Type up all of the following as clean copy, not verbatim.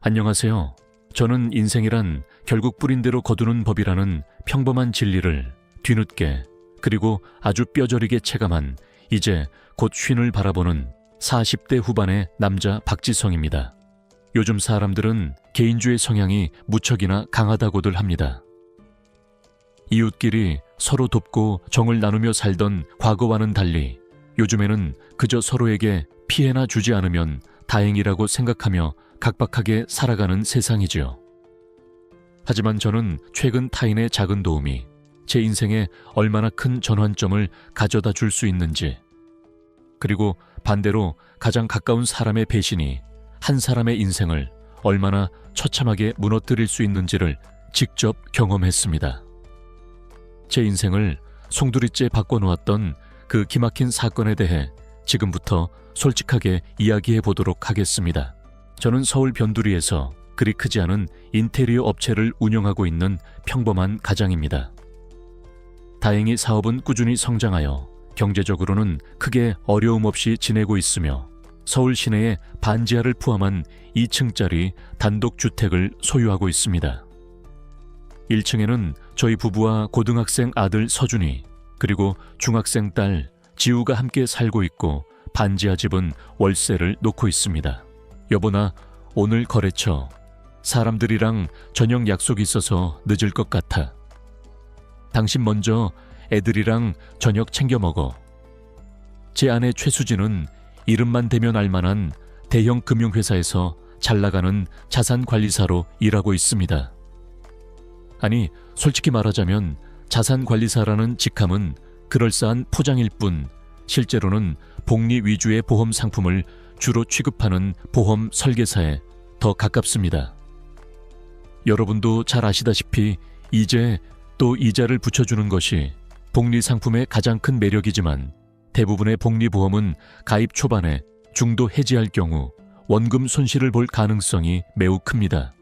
안녕하세요. 저는 인생이란 결국 뿌린 대로 거두는 법이라는 평범한 진리를 뒤늦게 그리고 아주 뼈저리게 체감한 이제 곧 쉰을 바라보는 40대 후반의 남자 박지성입니다. 요즘 사람들은 개인주의 성향이 무척이나 강하다고들 합니다. 이웃끼리 서로 돕고 정을 나누며 살던 과거와는 달리 요즘에는 그저 서로에게 피해나 주지 않으면 다행이라고 생각하며 각박하게 살아가는 세상이지요. 하지만 저는 최근 타인의 작은 도움이 제 인생에 얼마나 큰 전환점을 가져다 줄 수 있는지, 그리고 반대로 가장 가까운 사람의 배신이 한 사람의 인생을 얼마나 처참하게 무너뜨릴 수 있는지를 직접 경험했습니다. 제 인생을 송두리째 바꿔놓았던 그 기막힌 사건에 대해 지금부터 솔직하게 이야기해 보도록 하겠습니다. 저는 서울 변두리에서 그리 크지 않은 인테리어 업체를 운영하고 있는 평범한 가장입니다. 다행히 사업은 꾸준히 성장하여 경제적으로는 크게 어려움 없이 지내고 있으며 서울 시내의 반지하를 포함한 2층짜리 단독주택을 소유하고 있습니다. 1층에는 저희 부부와 고등학생 아들 서준이, 그리고 중학생 딸 지우가 함께 살고 있고 반지하 집은 월세를 놓고 있습니다. 여보, 나 오늘 거래처 사람들이랑 저녁 약속이 있어서 늦을 것 같아. 당신 먼저 애들이랑 저녁 챙겨 먹어. 제 아내 최수진은 이름만 대면 알만한 대형 금융회사에서 잘 나가는 자산관리사로 일하고 있습니다. 아니, 솔직히 말하자면 자산관리사라는 직함은 그럴싸한 포장일 뿐 실제로는 복리 위주의 보험 상품을 주로 취급하는 보험 설계사에 더 가깝습니다. 여러분도 잘 아시다시피 이제 또 이자를 붙여주는 것이 복리 상품의 가장 큰 매력이지만 대부분의 복리보험은 가입 초반에 중도 해지할 경우 원금 손실을 볼 가능성이 매우 큽니다.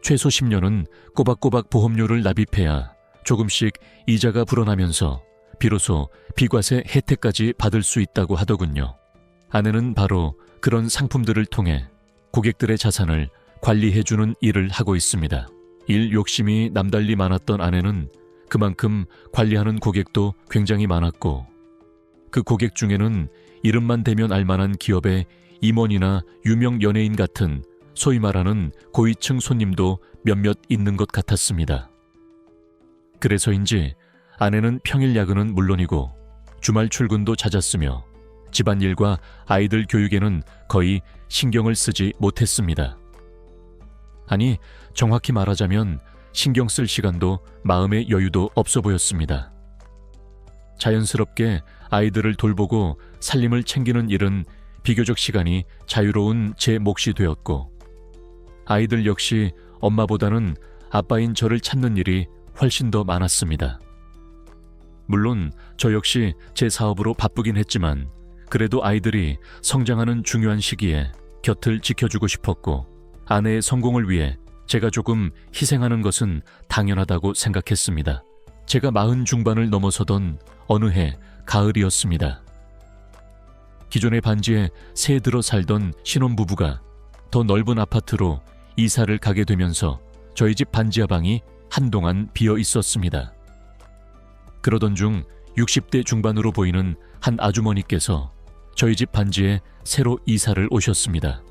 최소 10년은 꼬박꼬박 보험료를 납입해야 조금씩 이자가 불어나면서 비로소 비과세 혜택까지 받을 수 있다고 하더군요. 아내는 바로 그런 상품들을 통해 고객들의 자산을 관리해주는 일을 하고 있습니다. 일 욕심이 남달리 많았던 아내는 그만큼 관리하는 고객도 굉장히 많았고, 그 고객 중에는 이름만 대면 알만한 기업의 임원이나 유명 연예인 같은 소위 말하는 고위층 손님도 몇몇 있는 것 같았습니다. 그래서인지 아내는 평일 야근은 물론이고 주말 출근도 잦았으며 집안일과 아이들 교육에는 거의 신경을 쓰지 못했습니다. 아니, 정확히 말하자면 신경 쓸 시간도 마음의 여유도 없어 보였습니다. 자연스럽게 아이들을 돌보고 살림을 챙기는 일은 비교적 시간이 자유로운 제 몫이 되었고, 아이들 역시 엄마보다는 아빠인 저를 찾는 일이 훨씬 더 많았습니다. 물론 저 역시 제 사업으로 바쁘긴 했지만 그래도 아이들이 성장하는 중요한 시기에 곁을 지켜주고 싶었고, 아내의 성공을 위해 제가 조금 희생하는 것은 당연하다고 생각했습니다. 제가 40 중반을 넘어서던 어느 해 가을이었습니다. 기존의 반지에 새 들어 살던 신혼부부가 더 넓은 아파트로 이사를 가게 되면서 저희 집 반지하 방이 한동안 비어 있었습니다. 그러던 중 60대 중반으로 보이는 한 아주머니께서 저희 집 반지에 새로 이사를 오셨습니다.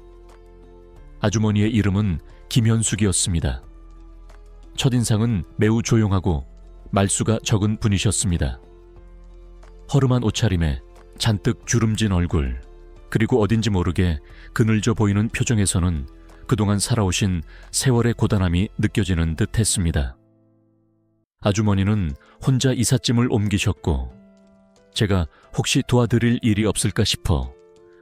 아주머니의 이름은 김현숙이었습니다. 첫인상은 매우 조용하고 말수가 적은 분이셨습니다. 허름한 옷차림에 잔뜩 주름진 얼굴, 그리고 어딘지 모르게 그늘져 보이는 표정에서는 그동안 살아오신 세월의 고단함이 느껴지는 듯 했습니다. 아주머니는 혼자 이삿짐을 옮기셨고, 제가 혹시 도와드릴 일이 없을까 싶어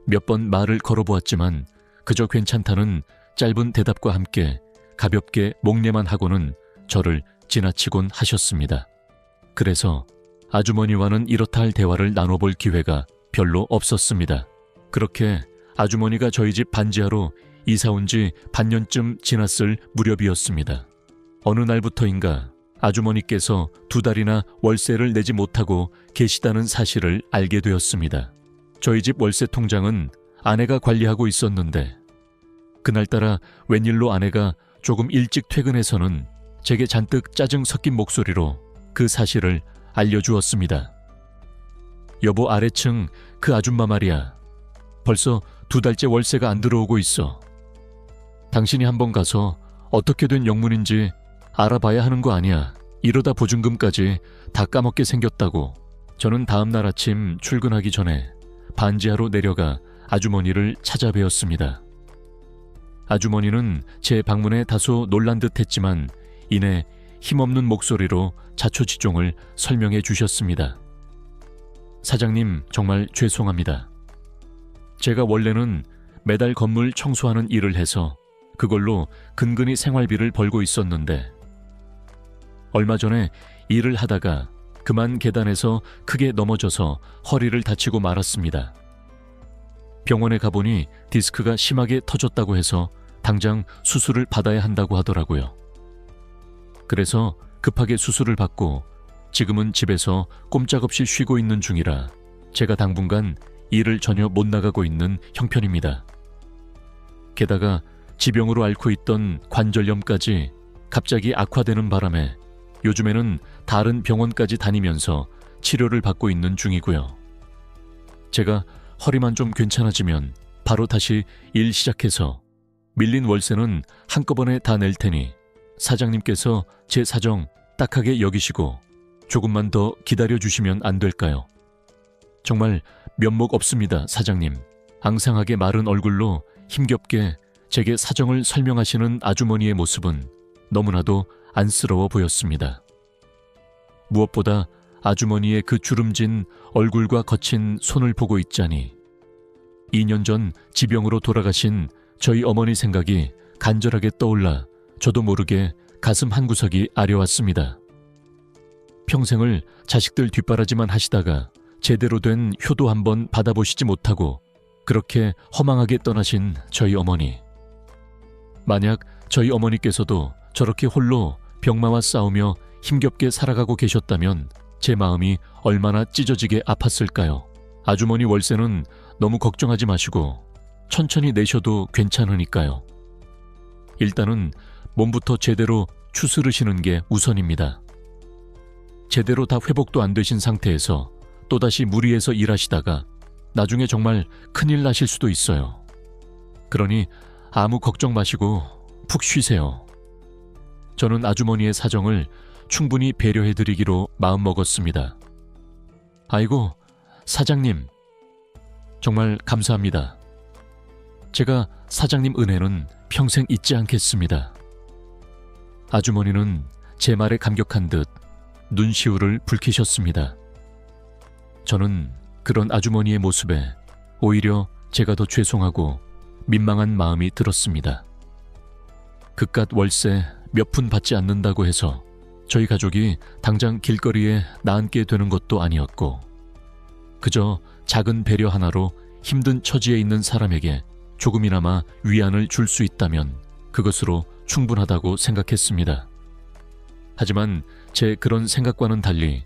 몇 번 말을 걸어보았지만 그저 괜찮다는 짧은 대답과 함께 가볍게 목례만 하고는 저를 지나치곤 하셨습니다. 그래서 아주머니와는 이렇다 할 대화를 나눠볼 기회가 별로 없었습니다. 그렇게 아주머니가 저희 집 반지하로 이사 온 지 반년쯤 지났을 무렵이었습니다. 어느 날부터인가 아주머니께서 2달이나 월세를 내지 못하고 계시다는 사실을 알게 되었습니다. 저희 집 월세 통장은 아내가 관리하고 있었는데 그날따라 웬일로 아내가 조금 일찍 퇴근해서는 제게 잔뜩 짜증 섞인 목소리로 그 사실을 알려주었습니다. 여보, 아래층 그 아줌마 말이야. 벌써 2달째 월세가 안 들어오고 있어. 당신이 한번 가서 어떻게 된 영문인지 알아봐야 하는 거 아니야. 이러다 보증금까지 다 까먹게 생겼다고. 저는 다음 날 아침 출근하기 전에 반지하로 내려가 아주머니를 찾아뵈었습니다. 아주머니는 제 방문에 다소 놀란 듯 했지만 이내 힘없는 목소리로 자초지종을 설명해 주셨습니다. 사장님, 정말 죄송합니다. 제가 원래는 매달 건물 청소하는 일을 해서 그걸로 근근히 생활비를 벌고 있었는데 얼마 전에 일을 하다가 그만 계단에서 크게 넘어져서 허리를 다치고 말았습니다. 병원에 가보니 디스크가 심하게 터졌다고 해서 당장 수술을 받아야 한다고 하더라고요. 그래서 급하게 수술을 받고 지금은 집에서 꼼짝없이 쉬고 있는 중이라 제가 당분간 일을 전혀 못 나가고 있는 형편입니다. 게다가 지병으로 앓고 있던 관절염까지 갑자기 악화되는 바람에 요즘에는 다른 병원까지 다니면서 치료를 받고 있는 중이고요. 제가 허리만 좀 괜찮아지면 바로 다시 일 시작해서 밀린 월세는 한꺼번에 다 낼 테니 사장님께서 제 사정 딱하게 여기시고 조금만 더 기다려주시면 안 될까요? 정말 면목 없습니다, 사장님. 앙상하게 마른 얼굴로 힘겹게 제게 사정을 설명하시는 아주머니의 모습은 너무나도 안쓰러워 보였습니다. 무엇보다 아주머니의 그 주름진 얼굴과 거친 손을 보고 있자니 2년 전 지병으로 돌아가신 저희 어머니 생각이 간절하게 떠올라 저도 모르게 가슴 한구석이 아려왔습니다. 평생을 자식들 뒷바라지만 하시다가 제대로 된 효도 한번 받아보시지 못하고 그렇게 허망하게 떠나신 저희 어머니. 만약 저희 어머니께서도 저렇게 홀로 병마와 싸우며 힘겹게 살아가고 계셨다면 제 마음이 얼마나 찢어지게 아팠을까요? 아주머니 월세는 너무 걱정하지 마시고 천천히 내셔도 괜찮으니까요. 일단은 몸부터 제대로 추스르시는 게 우선입니다. 제대로 다 회복도 안 되신 상태에서 또다시 무리해서 일하시다가 나중에 정말 큰일 나실 수도 있어요. 그러니 아무 걱정 마시고 푹 쉬세요. 저는 아주머니의 사정을 충분히 배려해드리기로 마음먹었습니다. 아이고, 사장님. 정말 감사합니다. 제가 사장님 은혜는 평생 잊지 않겠습니다. 아주머니는 제 말에 감격한 듯 눈시울을 붉히셨습니다. 저는 그런 아주머니의 모습에 오히려 제가 더 죄송하고 민망한 마음이 들었습니다. 그깟 월세 몇 푼 받지 않는다고 해서 저희 가족이 당장 길거리에 나앉게 되는 것도 아니었고 그저 작은 배려 하나로 힘든 처지에 있는 사람에게 조금이나마 위안을 줄 수 있다면 그것으로 충분하다고 생각했습니다. 하지만 제 그런 생각과는 달리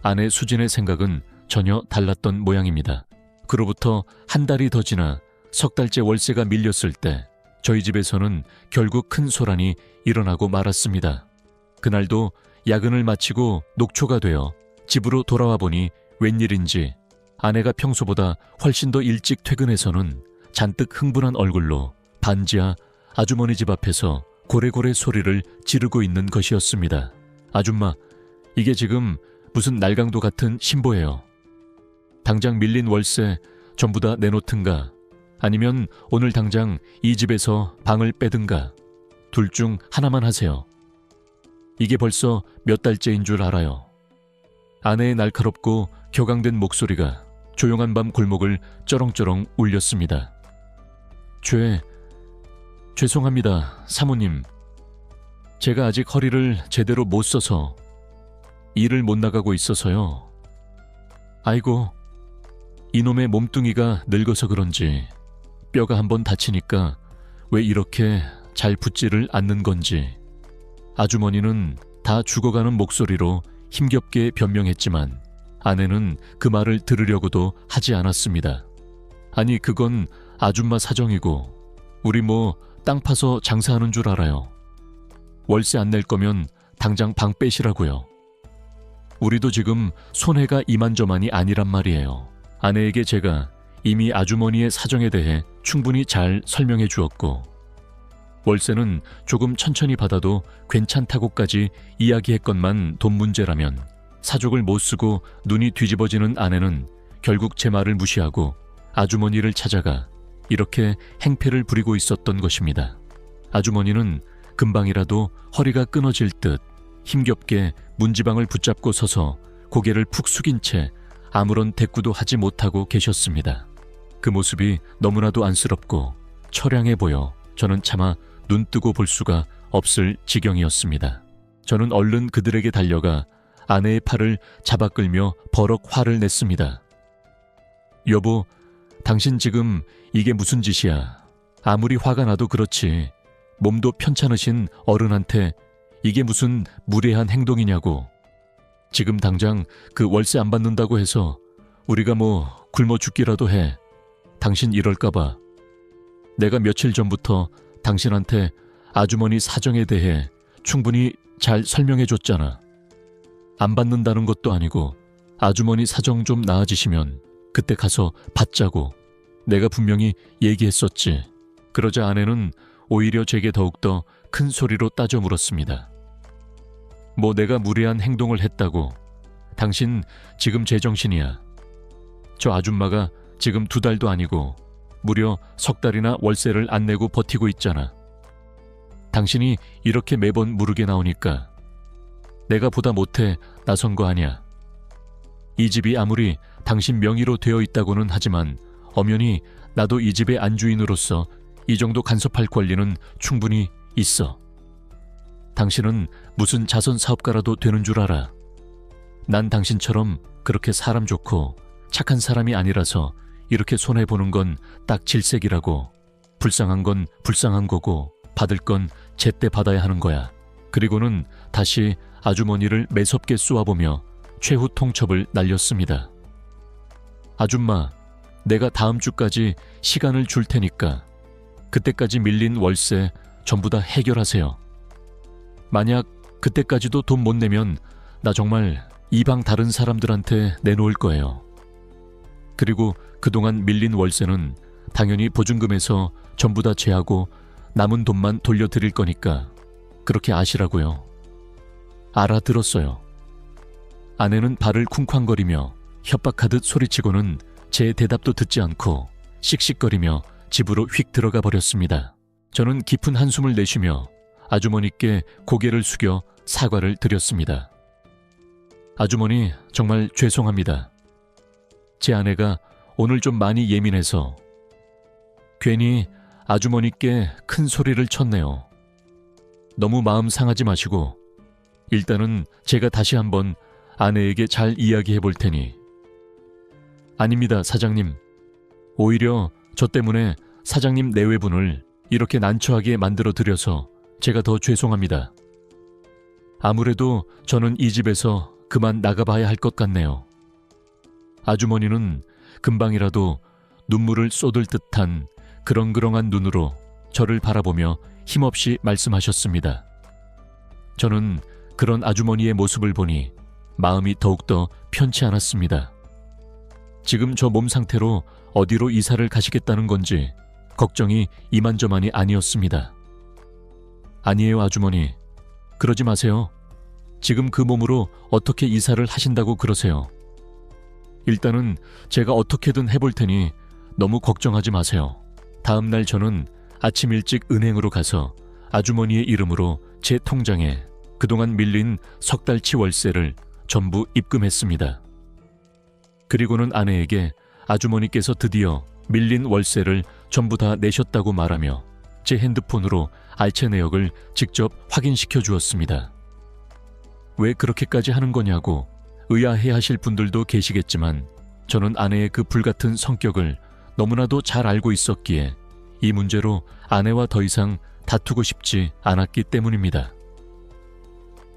아내 수진의 생각은 전혀 달랐던 모양입니다. 그로부터 한 달이 더 지나 3달째 월세가 밀렸을 때 저희 집에서는 결국 큰 소란이 일어나고 말았습니다. 그날도 야근을 마치고 녹초가 되어 집으로 돌아와 보니 웬일인지 아내가 평소보다 훨씬 더 일찍 퇴근해서는 잔뜩 흥분한 얼굴로 반지하 아주머니 집 앞에서 고래고래 소리를 지르고 있는 것이었습니다. 아줌마, 이게 지금 무슨 날강도 같은 신보예요. 당장 밀린 월세 전부 다 내놓든가 아니면 오늘 당장 이 집에서 방을 빼든가 둘 중 하나만 하세요. 이게 벌써 몇 달째인 줄 알아요. 아내의 날카롭고 격앙된 목소리가 조용한 밤 골목을 쩌렁쩌렁 울렸습니다. 죄송합니다, 사모님. 제가 아직 허리를 제대로 못 써서 일을 못 나가고 있어서요. 아이고, 이놈의 몸뚱이가 늙어서 그런지 뼈가 한번 다치니까 왜 이렇게 잘 붙지를 않는 건지. 아주머니는 다 죽어가는 목소리로 힘겹게 변명했지만 아내는 그 말을 들으려고도 하지 않았습니다. 아니, 그건 아줌마 사정이고 우리 뭐 땅 파서 장사하는 줄 알아요. 월세 안 낼 거면 당장 방 빼시라고요. 우리도 지금 손해가 이만저만이 아니란 말이에요. 아내에게 제가 이미 아주머니의 사정에 대해 충분히 잘 설명해 주었고, 월세는 조금 천천히 받아도 괜찮다고까지 이야기했건만 돈 문제라면 사족을 못 쓰고 눈이 뒤집어지는 아내는 결국 제 말을 무시하고 아주머니를 찾아가 이렇게 행패를 부리고 있었던 것입니다. 아주머니는 금방이라도 허리가 끊어질 듯 힘겹게 문지방을 붙잡고 서서 고개를 푹 숙인 채 아무런 대꾸도 하지 못하고 계셨습니다. 그 모습이 너무나도 안쓰럽고 처량해 보여 저는 차마 눈 뜨고 볼 수가 없을 지경이었습니다. 저는 얼른 그들에게 달려가 아내의 팔을 잡아 끌며 버럭 화를 냈습니다. 여보, 당신 지금 이게 무슨 짓이야? 아무리 화가 나도 그렇지 몸도 편찮으신 어른한테 이게 무슨 무례한 행동이냐고. 지금 당장 그 월세 안 받는다고 해서 우리가 뭐 굶어 죽기라도 해. 당신 이럴까봐. 내가 며칠 전부터 당신한테 아주머니 사정에 대해 충분히 잘 설명해줬잖아. 안 받는다는 것도 아니고 아주머니 사정 좀 나아지시면 그때 가서 받자고 내가 분명히 얘기했었지. 그러자 아내는 오히려 제게 더욱더 큰 소리로 따져 물었습니다. 뭐 내가 무례한 행동을 했다고. 당신 지금 제정신이야. 저 아줌마가 지금 2달도 아니고 무려 석 달이나 월세를 안 내고 버티고 있잖아. 당신이 이렇게 매번 무르게 나오니까 내가 보다 못해 나선 거 아니야. 이 집이 아무리 당신 명의로 되어 있다고는 하지만 엄연히 나도 이 집의 안주인으로서 이 정도 간섭할 권리는 충분히 있어. 당신은 무슨 자선 사업가라도 되는 줄 알아. 난 당신처럼 그렇게 사람 좋고 착한 사람이 아니라서 이렇게 손해보는 건 딱 질색이라고. 불쌍한 건 불쌍한 거고 받을 건 제때 받아야 하는 거야. 그리고는 다시 아주머니를 매섭게 쏘아보며 최후 통첩을 날렸습니다. 아줌마, 내가 다음 주까지 시간을 줄 테니까 그때까지 밀린 월세 전부 다 해결하세요. 만약 그때까지도 돈 못 내면 나 정말 이 방 다른 사람들한테 내놓을 거예요. 그리고 그동안 밀린 월세는 당연히 보증금에서 전부 다 제하고 남은 돈만 돌려드릴 거니까 그렇게 아시라고요. 알아들었어요. 아내는 발을 쿵쾅거리며 협박하듯 소리치고는 제 대답도 듣지 않고 씩씩거리며 집으로 휙 들어가 버렸습니다. 저는 깊은 한숨을 내쉬며 아주머니께 고개를 숙여 사과를 드렸습니다. 아주머니, 정말 죄송합니다. 제 아내가 오늘 좀 많이 예민해서 괜히 아주머니께 큰 소리를 쳤네요. 너무 마음 상하지 마시고 일단은 제가 다시 한번 아내에게 잘 이야기해 볼 테니. 아닙니다, 사장님. 오히려 저 때문에 사장님 내외분을 이렇게 난처하게 만들어 드려서 제가 더 죄송합니다. 아무래도 저는 이 집에서 그만 나가봐야 할 것 같네요. 아주머니는 금방이라도 눈물을 쏟을 듯한 그렁그렁한 눈으로 저를 바라보며 힘없이 말씀하셨습니다. 저는 그런 아주머니의 모습을 보니 마음이 더욱더 편치 않았습니다. 지금 저 몸 상태로 어디로 이사를 가시겠다는 건지 걱정이 이만저만이 아니었습니다. 아니에요, 아주머니. 그러지 마세요. 지금 그 몸으로 어떻게 이사를 하신다고 그러세요. 일단은 제가 어떻게든 해볼 테니 너무 걱정하지 마세요. 다음 날 저는 아침 일찍 은행으로 가서 아주머니의 이름으로 제 통장에 그동안 밀린 석 달치 월세를 전부 입금했습니다. 그리고는 아내에게 아주머니께서 드디어 밀린 월세를 전부 다 내셨다고 말하며 제 핸드폰으로 알체 내역을 직접 확인시켜 주었습니다. 왜 그렇게까지 하는 거냐고 의아해 하실 분들도 계시겠지만 저는 아내의 그 불같은 성격을 너무나도 잘 알고 있었기에 이 문제로 아내와 더 이상 다투고 싶지 않았기 때문입니다.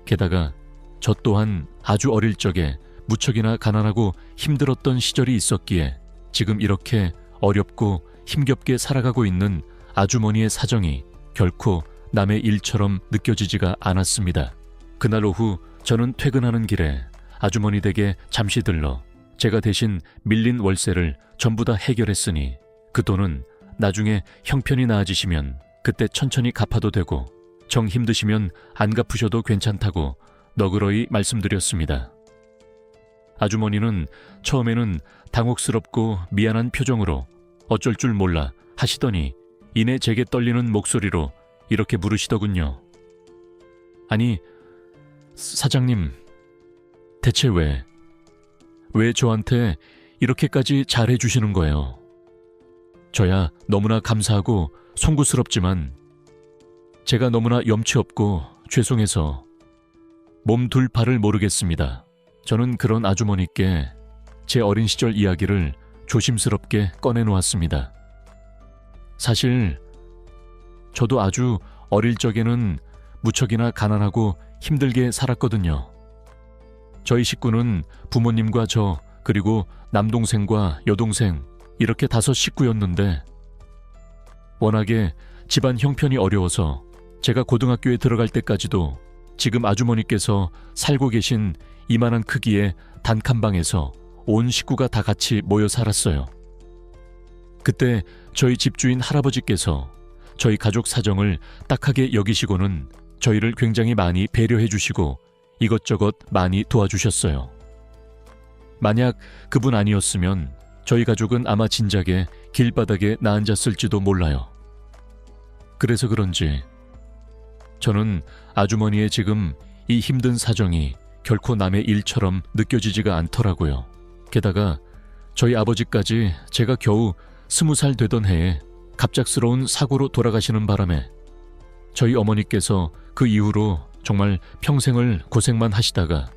게다가 저 또한 아주 어릴 적에 무척이나 가난하고 힘들었던 시절이 있었기에 지금 이렇게 어렵고 힘겹게 살아가고 있는 아주머니의 사정이 결코 남의 일처럼 느껴지지가 않았습니다. 그날 오후 저는 퇴근하는 길에 아주머니 댁에 잠시 들러 제가 대신 밀린 월세를 전부 다 해결했으니 그 돈은 나중에 형편이 나아지시면 그때 천천히 갚아도 되고 정 힘드시면 안 갚으셔도 괜찮다고 너그러이 말씀드렸습니다. 아주머니는 처음에는 당혹스럽고 미안한 표정으로 어쩔 줄 몰라 하시더니 이내 제게 떨리는 목소리로 이렇게 물으시더군요. 아니, 사장님, 대체 왜 저한테 이렇게까지 잘해주시는 거예요? 저야 너무나 감사하고 송구스럽지만 제가 너무나 염치 없고 죄송해서 몸 둘 바를 모르겠습니다. 저는 그런 아주머니께 제 어린 시절 이야기를 조심스럽게 꺼내놓았습니다. 사실 저도 아주 어릴 적에는 무척이나 가난하고 힘들게 살았거든요. 저희 식구는 부모님과 저 그리고 남동생과 여동생 이렇게 5 식구였는데 워낙에 집안 형편이 어려워서 제가 고등학교에 들어갈 때까지도 지금 아주머니께서 살고 계신 이만한 크기의 단칸방에서 온 식구가 다 같이 모여 살았어요. 그때 저희 집주인 할아버지께서 저희 가족 사정을 딱하게 여기시고는 저희를 굉장히 많이 배려해 주시고 이것저것 많이 도와주셨어요. 만약 그분 아니었으면 저희 가족은 아마 진작에 길바닥에 나앉았을지도 몰라요. 그래서 그런지 저는 아주머니의 지금 이 힘든 사정이 결코 남의 일처럼 느껴지지가 않더라고요. 게다가 저희 아버지까지 제가 겨우 20살 되던 해에 갑작스러운 사고로 돌아가시는 바람에 저희 어머니께서 그 이후로 정말 평생을 고생만 하시다가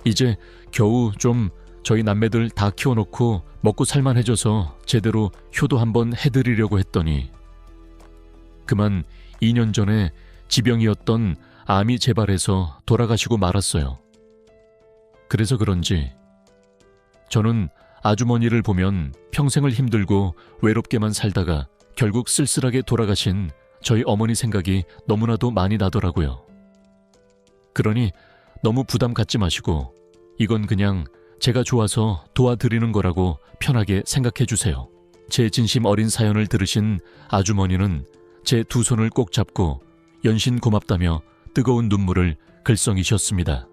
이제 겨우 좀 저희 남매들 다 키워놓고 먹고 살만해져서 제대로 효도 한번 해드리려고 했더니 그만 2년 전에 지병이었던 암이 재발해서 돌아가시고 말았어요. 그래서 그런지 저는 아주머니를 보면 평생을 힘들고 외롭게만 살다가 결국 쓸쓸하게 돌아가신 저희 어머니 생각이 너무나도 많이 나더라고요. 그러니 너무 부담 갖지 마시고 이건 그냥 제가 좋아서 도와드리는 거라고 편하게 생각해 주세요. 제 진심 어린 사연을 들으신 아주머니는 제 2 손을 꼭 잡고 연신 고맙다며 뜨거운 눈물을 글썽이셨습니다.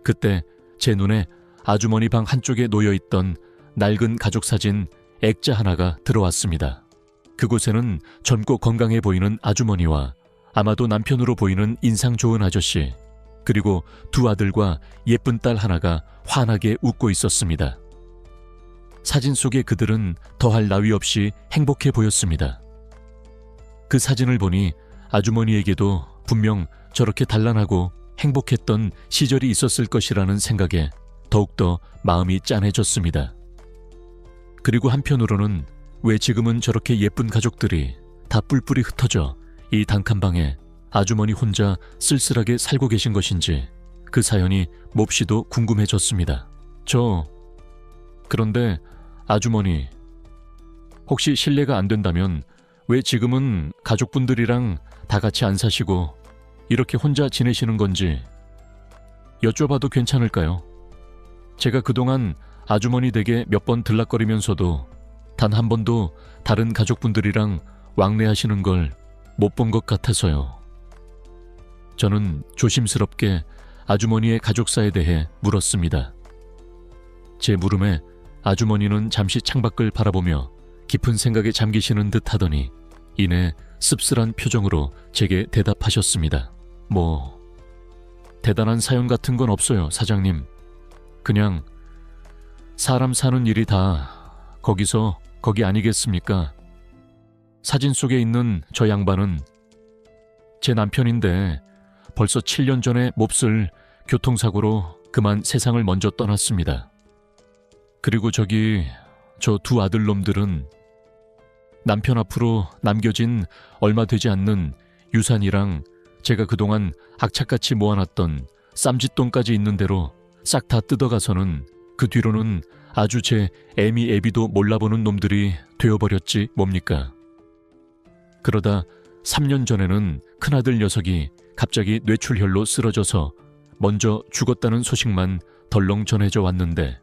그때 제 눈에 아주머니 방 한쪽에 놓여있던 낡은 가족사진 액자 하나가 들어왔습니다. 그곳에는 젊고 건강해 보이는 아주머니와 아마도 남편으로 보이는 인상 좋은 아저씨, 그리고 2 아들과 예쁜 딸 하나가 환하게 웃고 있었습니다. 사진 속의 그들은 더할 나위 없이 행복해 보였습니다. 그 사진을 보니 아주머니에게도 분명 저렇게 단란하고 행복했던 시절이 있었을 것이라는 생각에 더욱더 마음이 짠해졌습니다. 그리고 한편으로는 왜 지금은 저렇게 예쁜 가족들이 다 뿔뿔이 흩어져 이 단칸방에 아주머니 혼자 쓸쓸하게 살고 계신 것인지 그 사연이 몹시도 궁금해졌습니다. 그런데 아주머니, 혹시 실례가 안 된다면 왜 지금은 가족분들이랑 다 같이 안 사시고 이렇게 혼자 지내시는 건지 여쭤봐도 괜찮을까요? 제가 그동안 아주머니 댁에 몇 번 들락거리면서도 단 한 번도 다른 가족분들이랑 왕래하시는 걸 못 본 것 같아서요. 저는 조심스럽게 아주머니의 가족사에 대해 물었습니다. 제 물음에 아주머니는 잠시 창밖을 바라보며 깊은 생각에 잠기시는 듯 하더니 이내 씁쓸한 표정으로 제게 대답하셨습니다. 대단한 사연 같은 건 없어요, 사장님. 그냥 사람 사는 일이 다 거기서 거기 아니겠습니까? 사진 속에 있는 저 양반은 제 남편인데 벌써 7년 전에 몹쓸 교통사고로 그만 세상을 먼저 떠났습니다. 그리고 저 2 아들놈들은 남편 앞으로 남겨진 얼마 되지 않는 유산이랑 제가 그동안 악착같이 모아놨던 쌈짓돈까지 있는 대로 싹 다 뜯어가서는 그 뒤로는 아주 제 애미애비도 몰라보는 놈들이 되어버렸지 뭡니까. 그러다 3년 전에는 큰아들 녀석이 갑자기 뇌출혈로 쓰러져서 먼저 죽었다는 소식만 덜렁 전해져 왔는데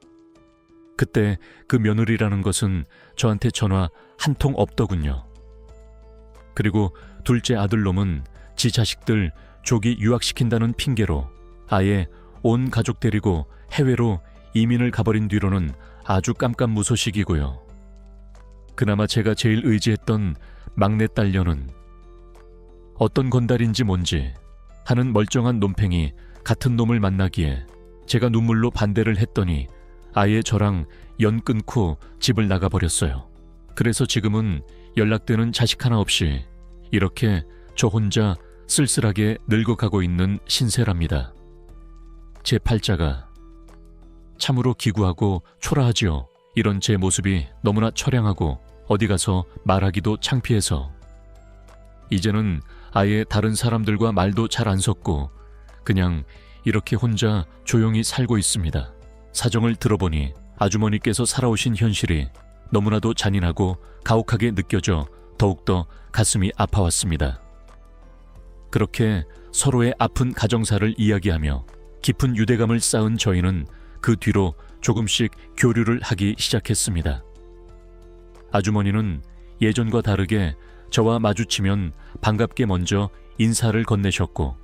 그때 그 며느리라는 것은 저한테 전화 한 통 없더군요. 그리고 둘째 아들놈은 지 자식들 조기 유학시킨다는 핑계로 아예 온 가족 데리고 해외로 이민을 가버린 뒤로는 아주 깜깜무소식이고요. 그나마 제가 제일 의지했던 막내 딸녀는 어떤 건달인지 뭔지 하는 멀쩡한 놈팽이 같은 놈을 만나기에 제가 눈물로 반대를 했더니 아예 저랑 연 끊고 집을 나가버렸어요. 그래서 지금은 연락되는 자식 하나 없이 이렇게 저 혼자 쓸쓸하게 늙어가고 있는 신세랍니다. 제 팔자가 참으로 기구하고 초라하지요. 이런 제 모습이 너무나 처량하고 어디 가서 말하기도 창피해서 이제는 아예 다른 사람들과 말도 잘 안 섞고 그냥 이렇게 혼자 조용히 살고 있습니다. 사정을 들어보니 아주머니께서 살아오신 현실이 너무나도 잔인하고 가혹하게 느껴져 더욱더 가슴이 아파왔습니다. 그렇게 서로의 아픈 가정사를 이야기하며 깊은 유대감을 쌓은 저희는 그 뒤로 조금씩 교류를 하기 시작했습니다. 아주머니는 예전과 다르게 저와 마주치면 반갑게 먼저 인사를 건네셨고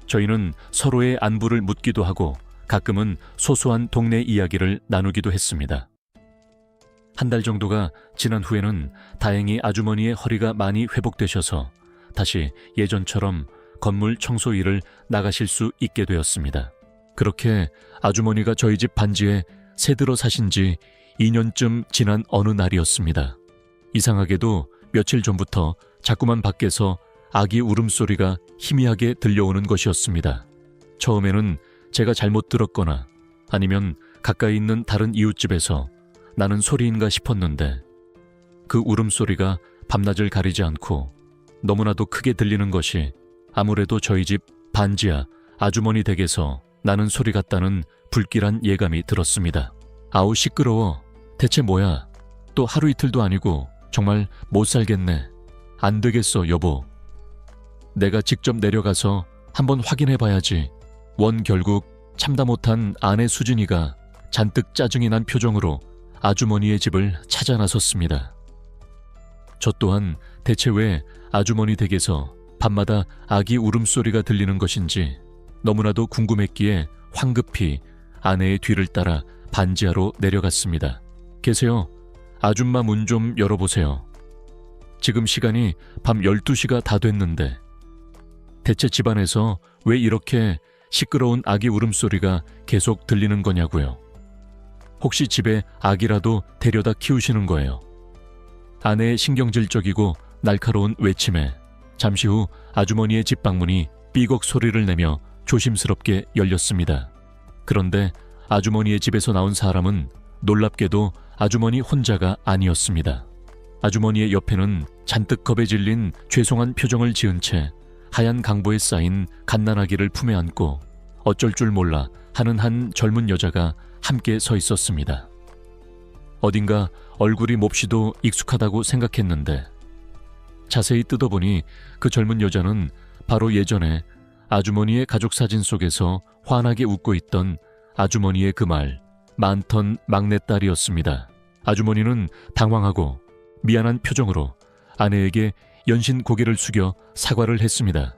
저희는 서로의 안부를 묻기도 하고 가끔은 소소한 동네 이야기를 나누기도 했습니다. 한 달 정도가 지난 후에는 다행히 아주머니의 허리가 많이 회복되셔서 다시 예전처럼 건물 청소 일을 나가실 수 있게 되었습니다. 그렇게 아주머니가 저희 집 반지에 새들어 사신 지 2년쯤 지난 어느 날이었습니다. 이상하게도 며칠 전부터 자꾸만 밖에서 아기 울음소리가 희미하게 들려오는 것이었습니다. 처음에는 제가 잘못 들었거나 아니면 가까이 있는 다른 이웃집에서 나는 소리인가 싶었는데 그 울음소리가 밤낮을 가리지 않고 너무나도 크게 들리는 것이 아무래도 저희 집 반지하 아주머니 댁에서 나는 소리 같다는 불길한 예감이 들었습니다. 아우 시끄러워. 대체 뭐야? 또 하루 이틀도 아니고 정말 못 살겠네. 안 되겠어 여보. 내가 직접 내려가서 한번 확인해 봐야지. 원 결국 참다 못한 아내 수진이가 잔뜩 짜증이 난 표정으로 아주머니의 집을 찾아 나섰습니다. 저 또한 대체 왜 아주머니 댁에서 밤마다 아기 울음소리가 들리는 것인지 너무나도 궁금했기에 황급히 아내의 뒤를 따라 반지하로 내려갔습니다. 계세요. 아줌마 문 좀 열어보세요. 지금 시간이 밤 12시가 다 됐는데 대체 집안에서 왜 이렇게 시끄러운 아기 울음소리가 계속 들리는 거냐고요. 혹시 집에 아기라도 데려다 키우시는 거예요. 아내의 신경질적이고 날카로운 외침에 잠시 후 아주머니의 집 방문이 삐걱 소리를 내며 조심스럽게 열렸습니다. 그런데 아주머니의 집에서 나온 사람은 놀랍게도 아주머니 혼자가 아니었습니다. 아주머니의 옆에는 잔뜩 겁에 질린 죄송한 표정을 지은 채 하얀 강보에 쌓인 갓난아기를 품에 안고 어쩔 줄 몰라 하는 한 젊은 여자가 함께 서 있었습니다. 어딘가 얼굴이 몹시도 익숙하다고 생각했는데 자세히 뜯어보니 그 젊은 여자는 바로 예전에 아주머니의 가족사진 속에서 환하게 웃고 있던 아주머니의 그 말 많던 막내딸이었습니다. 아주머니는 당황하고 미안한 표정으로 아내에게 연신 고개를 숙여 사과를 했습니다.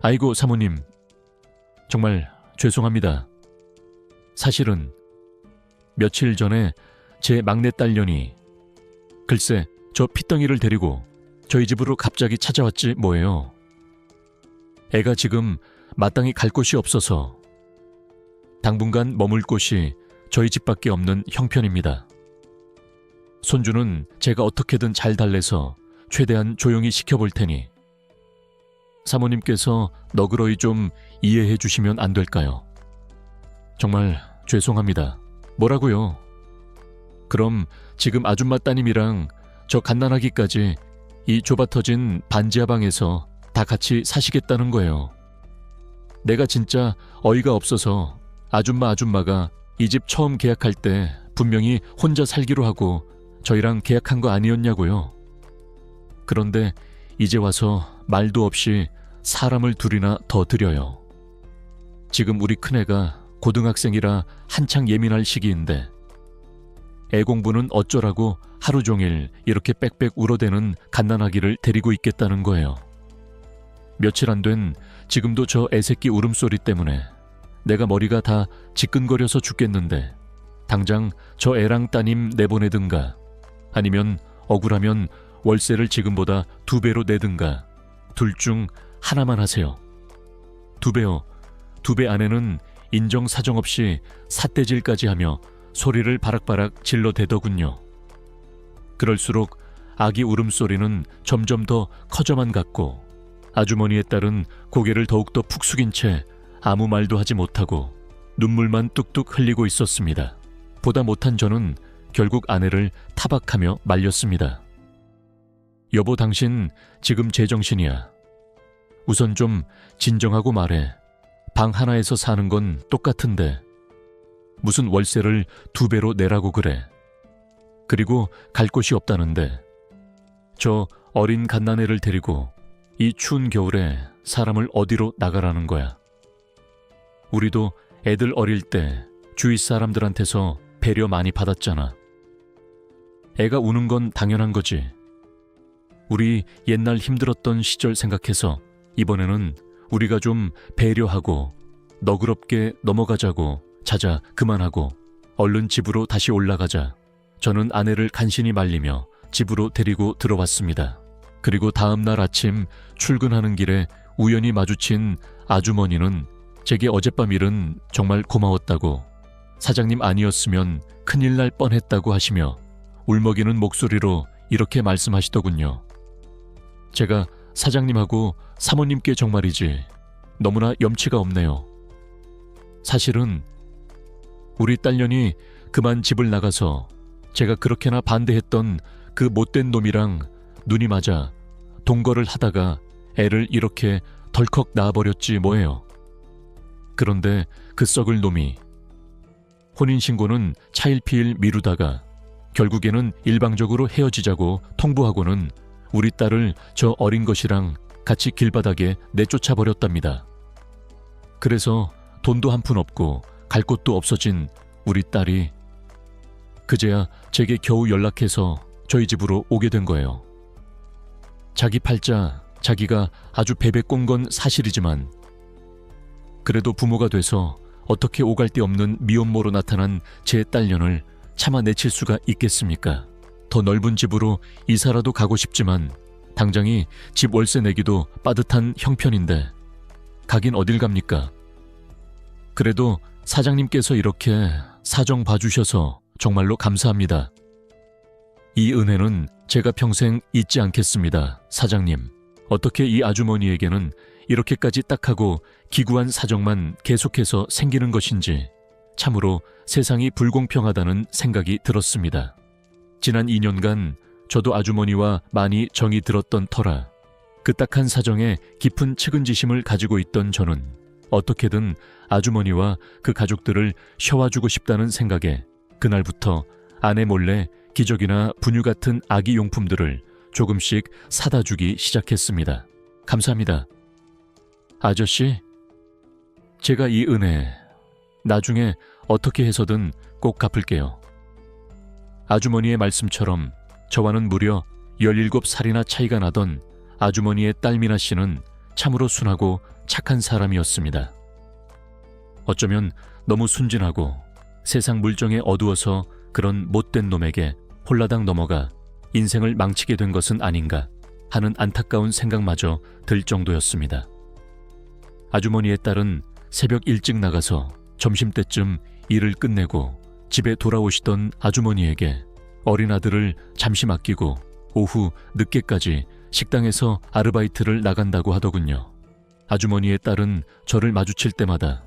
아이고 사모님, 정말 죄송합니다. 사실은 며칠 전에 제 막내딸년이 글쎄 저 핏덩이를 데리고 저희 집으로 갑자기 찾아왔지 뭐예요. 애가 지금 마땅히 갈 곳이 없어서 당분간 머물 곳이 저희 집밖에 없는 형편입니다. 손주는 제가 어떻게든 잘 달래서 최대한 조용히 시켜볼 테니 사모님께서 너그러이 좀 이해해 주시면 안 될까요? 정말 죄송합니다. 뭐라고요? 그럼 지금 아줌마 따님이랑 저 갓난아기까지 이 좁아터진 반지하 방에서 다 같이 사시겠다는 거예요. 내가 진짜 어이가 없어서 아줌마가 이 집 처음 계약할 때 분명히 혼자 살기로 하고 저희랑 계약한 거 아니었냐고요. 그런데 이제 와서 말도 없이 사람을 둘이나 더 들여요. 지금 우리 큰애가 고등학생이라 한창 예민할 시기인데 애 공부는 어쩌라고 하루 종일 이렇게 빽빽 울어대는 갓난아기를 데리고 있겠다는 거예요. 며칠 안 된 지금도 저 애새끼 울음소리 때문에 내가 머리가 다 지끈거려서 죽겠는데 당장 저 애랑 따님 내보내든가 아니면 억울하면 월세를 지금보다 2배로 내든가 둘 중 하나만 하세요. 2배요. 2배 안에는 인정사정 없이 삿대질까지 하며 소리를 바락바락 질러대더군요. 그럴수록 아기 울음소리는 점점 더 커져만 갔고 아주머니의 딸은 고개를 더욱더 푹 숙인 채 아무 말도 하지 못하고 눈물만 뚝뚝 흘리고 있었습니다. 보다 못한 저는 결국 아내를 타박하며 말렸습니다. 여보, 당신 지금 제정신이야. 우선 좀 진정하고 말해. 방 하나에서 사는 건 똑같은데 무슨 월세를 2배로 내라고 그래. 그리고 갈 곳이 없다는데 저 어린 갓난애를 데리고 이 추운 겨울에 사람을 어디로 나가라는 거야. 우리도 애들 어릴 때 주위 사람들한테서 배려 많이 받았잖아. 애가 우는 건 당연한 거지. 우리 옛날 힘들었던 시절 생각해서 이번에는 우리가 좀 배려하고 너그럽게 넘어가자고. 자자, 그만하고 얼른 집으로 다시 올라가자. 저는 아내를 간신히 말리며 집으로 데리고 들어왔습니다. 그리고 다음 날 아침 출근하는 길에 우연히 마주친 아주머니는 제게 어젯밤 일은 정말 고마웠다고, 사장님 아니었으면 큰일 날 뻔했다고 하시며 울먹이는 목소리로 이렇게 말씀하시더군요. 제가 사장님하고 사모님께 정말이지 너무나 염치가 없네요. 사실은 우리 딸년이 그만 집을 나가서 제가 그렇게나 반대했던 그 못된 놈이랑 눈이 맞아 동거를 하다가 애를 이렇게 덜컥 낳아버렸지 뭐예요. 그런데 그 썩을 놈이 혼인신고는 차일피일 미루다가 결국에는 일방적으로 헤어지자고 통보하고는 우리 딸을 저 어린 것이랑 같이 길바닥에 내쫓아버렸답니다. 그래서 돈도 한 푼 없고 갈 곳도 없어진 우리 딸이 그제야 제게 겨우 연락해서 저희 집으로 오게 된 거예요. 자기 팔자 자기가 아주 베베 꼰 건 사실이지만 그래도 부모가 돼서 어떻게 오갈 데 없는 미혼모로 나타난 제 딸년을 차마 내칠 수가 있겠습니까? 더 넓은 집으로 이사라도 가고 싶지만 당장이 집 월세 내기도 빠듯한 형편인데 가긴 어딜 갑니까? 그래도 사장님께서 이렇게 사정 봐주셔서 정말로 감사합니다. 이 은혜는 제가 평생 잊지 않겠습니다, 사장님. 어떻게 이 아주머니에게는 이렇게까지 딱하고 기구한 사정만 계속해서 생기는 것인지 참으로 세상이 불공평하다는 생각이 들었습니다. 지난 2년간 저도 아주머니와 많이 정이 들었던 터라 그 딱한 사정에 깊은 측은지심을 가지고 있던 저는 어떻게든 아주머니와 그 가족들을 쉬어와주고 싶다는 생각에 그날부터 아내 몰래 기저귀나 분유 같은 아기 용품들을 조금씩 사다 주기 시작했습니다. 감사합니다. 아저씨, 제가 이 은혜 나중에 어떻게 해서든 꼭 갚을게요. 아주머니의 말씀처럼 저와는 무려 17살이나 차이가 나던 아주머니의 딸 미나 씨는 참으로 순하고 착한 사람이었습니다. 어쩌면 너무 순진하고 세상 물정에 어두워서 그런 못된 놈에게 홀라당 넘어가 인생을 망치게 된 것은 아닌가 하는 안타까운 생각마저 들 정도였습니다. 아주머니의 딸은 새벽 일찍 나가서 점심때쯤 일을 끝내고 집에 돌아오시던 아주머니에게 어린 아들을 잠시 맡기고 오후 늦게까지 식당에서 아르바이트를 나간다고 하더군요. 아주머니의 딸은 저를 마주칠 때마다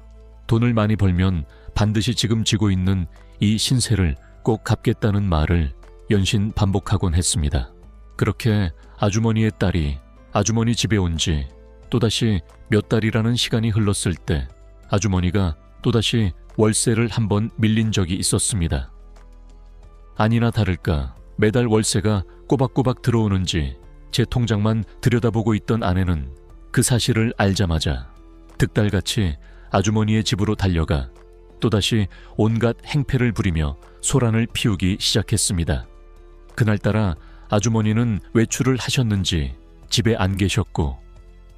돈을 많이 벌면 반드시 지금 지고 있는 이 신세를 꼭 갚겠다는 말을 연신 반복하곤 했습니다. 그렇게 아주머니의 딸이 아주머니 집에 온 지 또다시 몇 달이라는 시간이 흘렀을 때 아주머니가 또다시 월세를 한번 밀린 적이 있었습니다. 아니나 다를까 매달 월세가 꼬박꼬박 들어오는지 제 통장만 들여다보고 있던 아내는 그 사실을 알자마자 득달같이 아주머니의 집으로 달려가 또다시 온갖 행패를 부리며 소란을 피우기 시작했습니다. 그날따라 아주머니는 외출을 하셨는지 집에 안 계셨고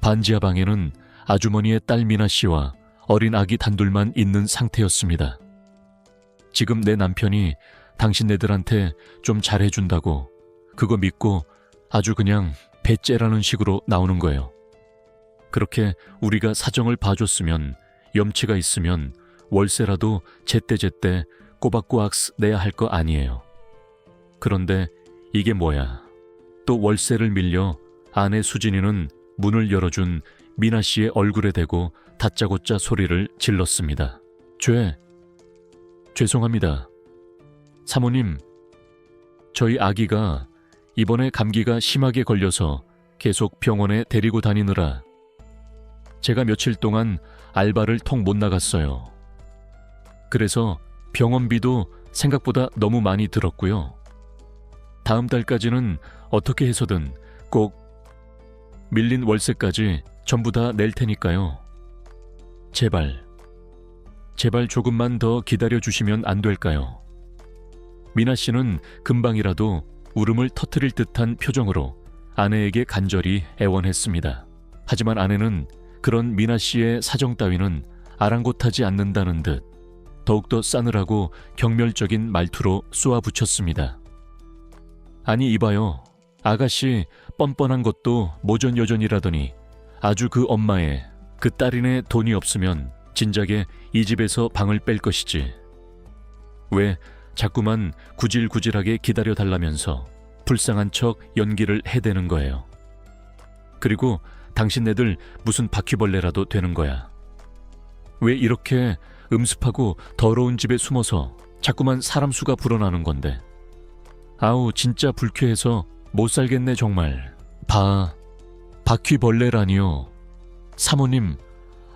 반지하 방에는 아주머니의 딸 미나 씨와 어린 아기 단둘만 있는 상태였습니다. 지금 내 남편이 당신네들한테 좀 잘해준다고 그거 믿고 아주 그냥 배째라는 식으로 나오는 거예요. 그렇게 우리가 사정을 봐줬으면 염치가 있으면 월세라도 제때제때 꼬박꼬박 내야 할 거 아니에요. 그런데 이게 뭐야. 또 월세를 밀려 아내 수진이는 문을 열어준 미나 씨의 얼굴에 대고 다짜고짜 소리를 질렀습니다. 죄송합니다. 사모님, 저희 아기가 이번에 감기가 심하게 걸려서 계속 병원에 데리고 다니느라 제가 며칠 동안 알바를 통 못 나갔어요. 그래서 병원비도 생각보다 너무 많이 들었고요. 다음 달까지는 어떻게 해서든 꼭 밀린 월세까지 전부 다 낼 테니까요. 제발 조금만 더 기다려주시면 안 될까요? 미나 씨는 금방이라도 울음을 터뜨릴 듯한 표정으로 아내에게 간절히 애원했습니다. 하지만 아내는 그런 미나 씨의 사정 따위는 아랑곳하지 않는다는 듯 더욱더 싸늘하고 경멸적인 말투로 쏘아붙였습니다. 아니 이봐요. 아가씨 뻔뻔한 것도 모전여전이라더니 아주 그 엄마의 그 딸이네 돈이 없으면 진작에 이 집에서 방을 뺄 것이지. 왜 자꾸만 구질구질하게 기다려달라면서 불쌍한 척 연기를 해대는 거예요. 그리고 당신네들 무슨 바퀴벌레라도 되는 거야. 왜 이렇게 음습하고 더러운 집에 숨어서 자꾸만 사람 수가 불어나는 건데. 아우 진짜 불쾌해서 못 살겠네 정말. 바퀴벌레라니요. 사모님,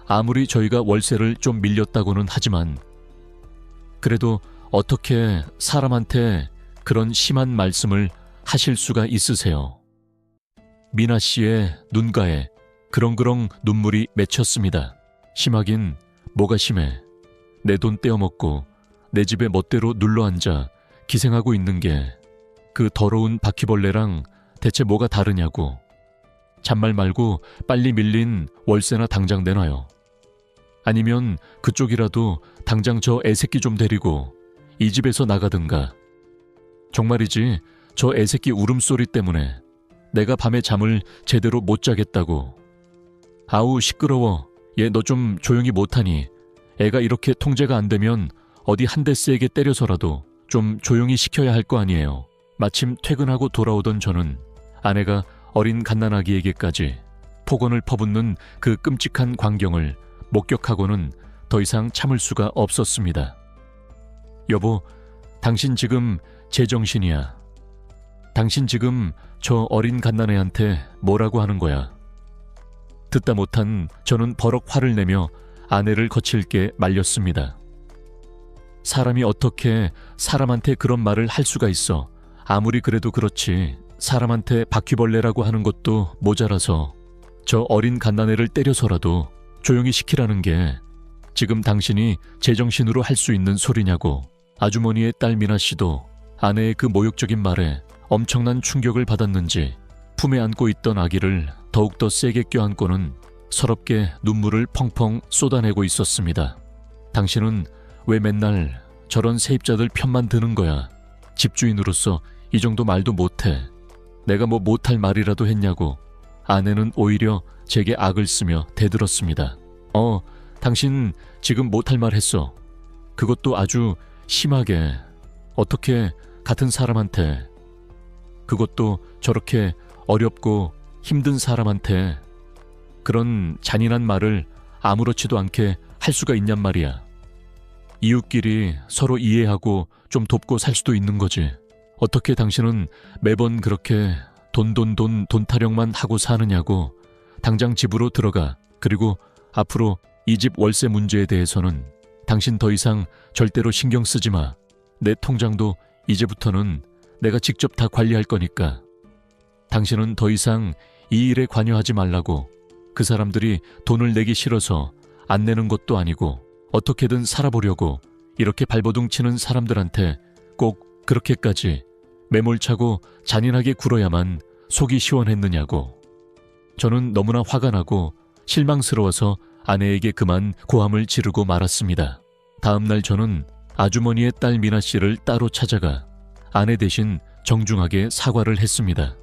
아무리 저희가 월세를 좀 밀렸다고는 하지만 그래도 어떻게 사람한테 그런 심한 말씀을 하실 수가 있으세요? 미나 씨의 눈가에 그렁그렁 눈물이 맺혔습니다. 심하긴 뭐가 심해. 내 돈 떼어먹고 내 집에 멋대로 눌러앉아 기생하고 있는 게 그 더러운 바퀴벌레랑 대체 뭐가 다르냐고. 잔말 말고 빨리 밀린 월세나 당장 내놔요. 아니면 그쪽이라도 당장 저 애새끼 좀 데리고 이 집에서 나가든가. 정말이지 저 애새끼 울음소리 때문에 내가 밤에 잠을 제대로 못 자겠다고. 아우 시끄러워. 얘 너 좀 조용히 못하니. 애가 이렇게 통제가 안 되면 어디 한 대 세게 때려서라도 좀 조용히 시켜야 할 거 아니에요. 마침 퇴근하고 돌아오던 저는 아내가 어린 갓난아기에게까지 폭언을 퍼붓는 그 끔찍한 광경을 목격하고는 더 이상 참을 수가 없었습니다. 여보, 당신 지금 제정신이야. 당신 지금 저 어린 갓난애한테 뭐라고 하는 거야. 듣다 못한 저는 버럭 화를 내며 아내를 거칠게 말렸습니다. 사람이 어떻게 사람한테 그런 말을 할 수가 있어. 아무리 그래도 그렇지 사람한테 바퀴벌레라고 하는 것도 모자라서 저 어린 갓난애를 때려서라도 조용히 시키라는 게 지금 당신이 제정신으로 할 수 있는 소리냐고. 아주머니의 딸 미나 씨도 아내의 그 모욕적인 말에 엄청난 충격을 받았는지 품에 안고 있던 아기를 더욱더 세게 껴안고는 서럽게 눈물을 펑펑 쏟아내고 있었습니다. 당신은 왜 맨날 저런 세입자들 편만 드는 거야. 집주인으로서 이 정도 말도 못해. 내가 뭐 못할 말이라도 했냐고. 아내는 오히려 제게 악을 쓰며 대들었습니다. 당신 지금 못할 말 했어. 그것도 아주 심하게. 어떻게 같은 사람한테, 그것도 저렇게 어렵고 힘든 사람한테 그런 잔인한 말을 아무렇지도 않게 할 수가 있냔 말이야. 이웃끼리 서로 이해하고 좀 돕고 살 수도 있는 거지. 어떻게 당신은 매번 그렇게 돈 타령만 하고 사느냐고. 당장 집으로 들어가. 그리고 앞으로 이 집 월세 문제에 대해서는 당신 더 이상 절대로 신경 쓰지 마. 내 통장도 이제부터는 내가 직접 다 관리할 거니까. 당신은 더 이상 이 일에 관여하지 말라고. 그 사람들이 돈을 내기 싫어서 안 내는 것도 아니고 어떻게든 살아보려고 이렇게 발버둥 치는 사람들한테 꼭 그렇게까지 매몰차고 잔인하게 굴어야만 속이 시원했느냐고. 저는 너무나 화가 나고 실망스러워서 아내에게 그만 고함을 지르고 말았습니다. 다음 날 저는 아주머니의 딸 미나 씨를 따로 찾아가 아내 대신 정중하게 사과를 했습니다.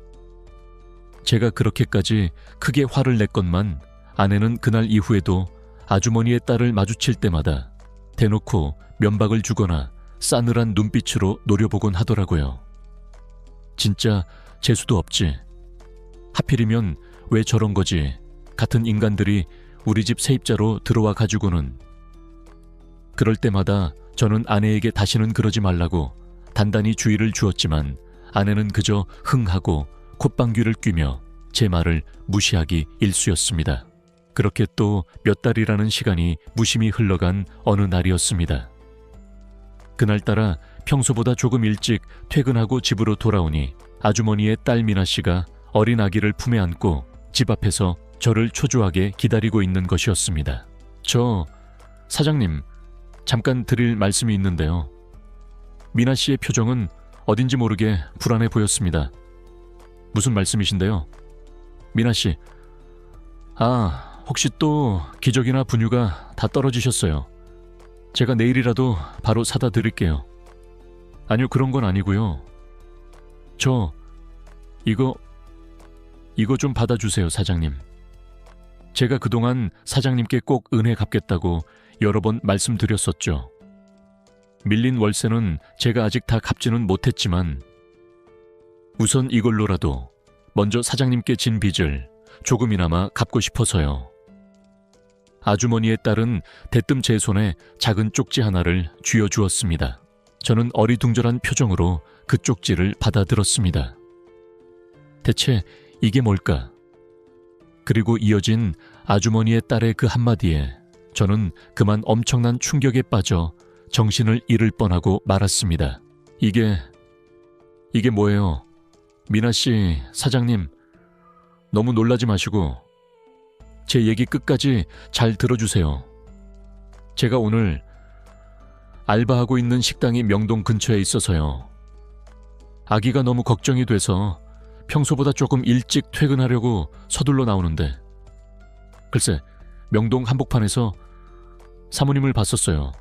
제가 그렇게까지 크게 화를 냈건만 아내는 그날 이후에도 아주머니의 딸을 마주칠 때마다 대놓고 면박을 주거나 싸늘한 눈빛으로 노려보곤 하더라고요. 진짜 재수도 없지. 하필이면 왜 저런 거지 같은 인간들이 우리 집 세입자로 들어와 가지고는. 그럴 때마다 저는 아내에게 다시는 그러지 말라고 단단히 주의를 주었지만 아내는 그저 흥하고 콧방귀를 뀌며 제 말을 무시하기 일쑤였습니다. 그렇게 또 몇 달이라는 시간이 무심히 흘러간 어느 날이었습니다. 그날따라 평소보다 조금 일찍 퇴근하고 집으로 돌아오니 아주머니의 딸 미나 씨가 어린 아기를 품에 안고 집 앞에서 저를 초조하게 기다리고 있는 것이었습니다. 사장님, 잠깐 드릴 말씀이 있는데요. 미나 씨의 표정은 어딘지 모르게 불안해 보였습니다. 무슨 말씀이신데요? 미나 씨, 혹시 또 기저귀나 분유가 다 떨어지셨어요. 제가 내일이라도 바로 사다 드릴게요. 아니요, 그런 건 아니고요. 이거 좀 받아주세요, 사장님. 제가 그동안 사장님께 꼭 은혜 갚겠다고 여러 번 말씀드렸었죠. 밀린 월세는 제가 아직 다 갚지는 못했지만 우선 이걸로라도 먼저 사장님께 진 빚을 조금이나마 갚고 싶어서요. 아주머니의 딸은 대뜸 제 손에 작은 쪽지 하나를 쥐어주었습니다. 저는 어리둥절한 표정으로 그 쪽지를 받아들었습니다. 대체 이게 뭘까? 그리고 이어진 아주머니의 딸의 그 한마디에 저는 그만 엄청난 충격에 빠져 정신을 잃을 뻔하고 말았습니다. 이게 뭐예요? 미나 씨, 사장님, 너무 놀라지 마시고 제 얘기 끝까지 잘 들어주세요. 제가 오늘 알바하고 있는 식당이 명동 근처에 있어서요. 아기가 너무 걱정이 돼서 평소보다 조금 일찍 퇴근하려고 서둘러 나오는데 글쎄, 명동 한복판에서 사모님을 봤었어요.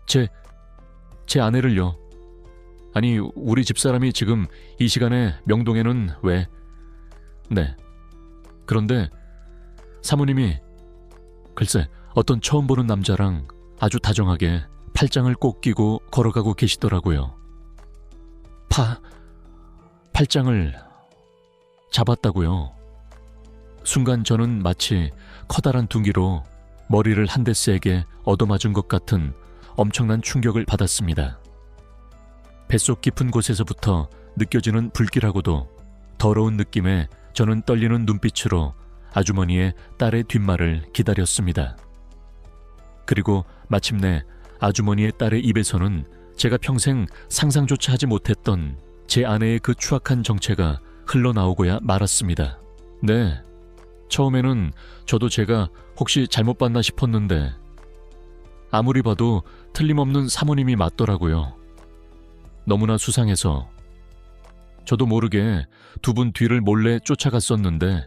제 아내를요. 아니, 우리 집사람이 지금 이 시간에 명동에는 왜? 네. 그런데 사모님이 글쎄 어떤 처음 보는 남자랑 아주 다정하게 팔짱을 꼭 끼고 걸어가고 계시더라고요. 팔짱을 잡았다고요. 순간 저는 마치 커다란 둥기로 머리를 한 대 세게 얻어맞은 것 같은 엄청난 충격을 받았습니다. 뱃속 깊은 곳에서부터 느껴지는 불길하고도 더러운 느낌에 저는 떨리는 눈빛으로 아주머니의 딸의 뒷말을 기다렸습니다. 그리고 마침내 아주머니의 딸의 입에서는 제가 평생 상상조차 하지 못했던 제 아내의 그 추악한 정체가 흘러나오고야 말았습니다. 네, 처음에는 저도 제가 혹시 잘못 봤나 싶었는데 아무리 봐도 틀림없는 사모님이 맞더라고요. 너무나 수상해서 저도 모르게 두 분 뒤를 몰래 쫓아갔었는데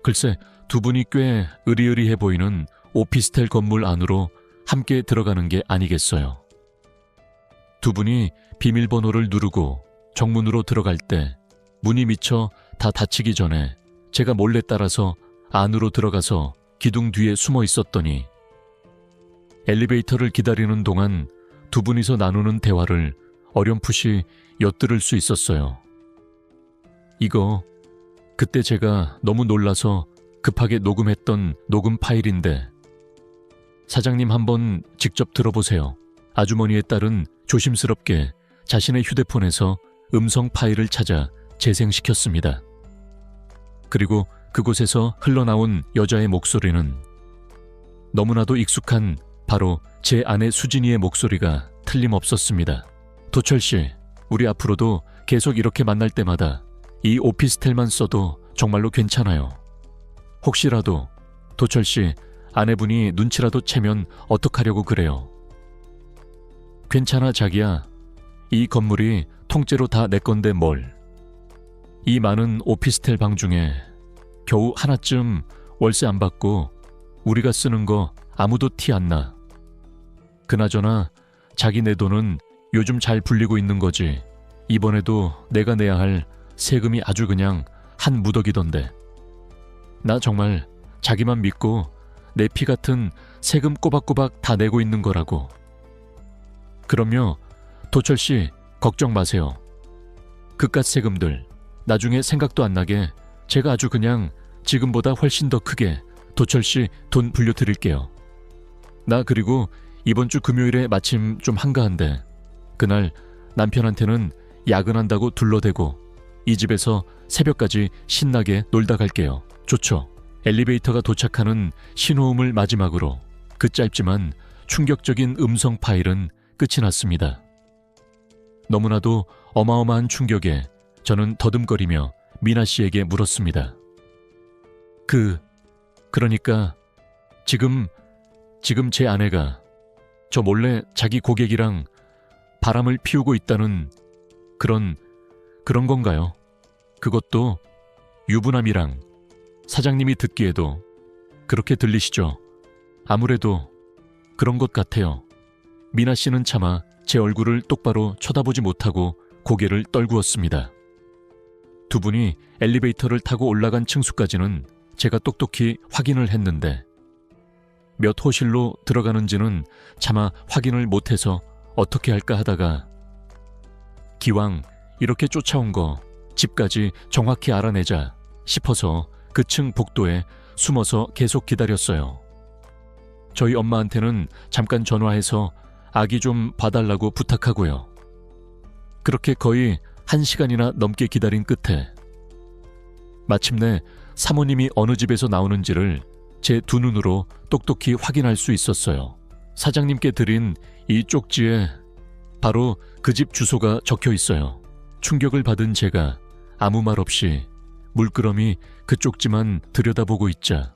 글쎄 두 분이 꽤 으리으리해 보이는 오피스텔 건물 안으로 함께 들어가는 게 아니겠어요. 두 분이 비밀번호를 누르고 정문으로 들어갈 때 문이 미처 다 닫히기 전에 제가 몰래 따라서 안으로 들어가서 기둥 뒤에 숨어 있었더니 엘리베이터를 기다리는 동안 두 분이서 나누는 대화를 어렴풋이 엿들을 수 있었어요. 이거 그때 제가 너무 놀라서 급하게 녹음했던 녹음 파일인데 사장님 한번 직접 들어보세요. 아주머니의 딸은 조심스럽게 자신의 휴대폰에서 음성 파일을 찾아 재생시켰습니다. 그리고 그곳에서 흘러나온 여자의 목소리는 너무나도 익숙한 바로 제 아내 수진이의 목소리가 틀림없었습니다. 도철 씨, 우리 앞으로도 계속 이렇게 만날 때마다 이 오피스텔만 써도 정말로 괜찮아요. 혹시라도 도철 씨 아내분이 눈치라도 채면 어떡하려고 그래요. 괜찮아 자기야. 이 건물이 통째로 다 내 건데 뭘. 이 많은 오피스텔 방 중에 겨우 하나쯤 월세 안 받고 우리가 쓰는 거 아무도 티 안 나. 그나저나 자기 내 돈은 요즘 잘 불리고 있는 거지. 이번에도 내가 내야 할 세금이 아주 그냥 한 무더기던데. 나 정말 자기만 믿고 내 피 같은 세금 꼬박꼬박 다 내고 있는 거라고. 그럼요, 도철 씨 걱정 마세요. 그깟 세금들 나중에 생각도 안 나게 제가 아주 그냥 지금보다 훨씬 더 크게 도철 씨 돈 불려드릴게요. 나 그리고 이번 주 금요일에 마침 좀 한가한데 그날 남편한테는 야근한다고 둘러대고 이 집에서 새벽까지 신나게 놀다 갈게요. 좋죠? 엘리베이터가 도착하는 신호음을 마지막으로 그 짧지만 충격적인 음성 파일은 끝이 났습니다. 너무나도 어마어마한 충격에 저는 더듬거리며 미나 씨에게 물었습니다. 그러니까 지금 제 아내가 저 몰래 자기 고객이랑 바람을 피우고 있다는 그런 건가요? 그것도 유부남이랑. 사장님이 듣기에도 그렇게 들리시죠? 아무래도 그런 것 같아요. 미나 씨는 차마 제 얼굴을 똑바로 쳐다보지 못하고 고개를 떨구었습니다. 두 분이 엘리베이터를 타고 올라간 층수까지는 제가 똑똑히 확인을 했는데 몇 호실로 들어가는지는 차마 확인을 못해서 어떻게 할까 하다가 기왕 이렇게 쫓아온 거 집까지 정확히 알아내자 싶어서 그 층 복도에 숨어서 계속 기다렸어요. 저희 엄마한테는 잠깐 전화해서 아기 좀 봐달라고 부탁하고요. 그렇게 거의 1시간이나 넘게 기다린 끝에 마침내 사모님이 어느 집에서 나오는지를 제 두 눈으로 똑똑히 확인할 수 있었어요. 사장님께 드린 이 쪽지에 바로 그 집 주소가 적혀 있어요. 충격을 받은 제가 아무 말 없이 물끄러미 그 쪽지만 들여다보고 있자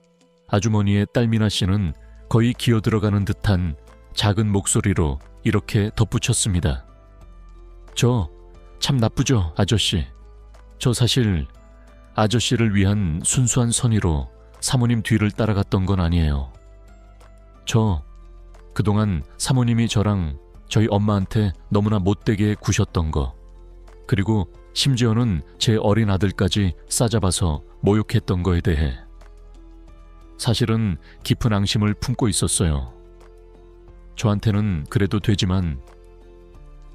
아주머니의 딸 미나 씨는 거의 기어들어가는 듯한 작은 목소리로 이렇게 덧붙였습니다. 저 참 나쁘죠, 아저씨. 저 사실 아저씨를 위한 순수한 선의로 사모님 뒤를 따라갔던 건 아니에요. 저 그동안 사모님이 저랑 저희 엄마한테 너무나 못되게 구셨던 거, 그리고 심지어는 제 어린 아들까지 싸잡아서 모욕했던 거에 대해 사실은 깊은 앙심을 품고 있었어요. 저한테는 그래도 되지만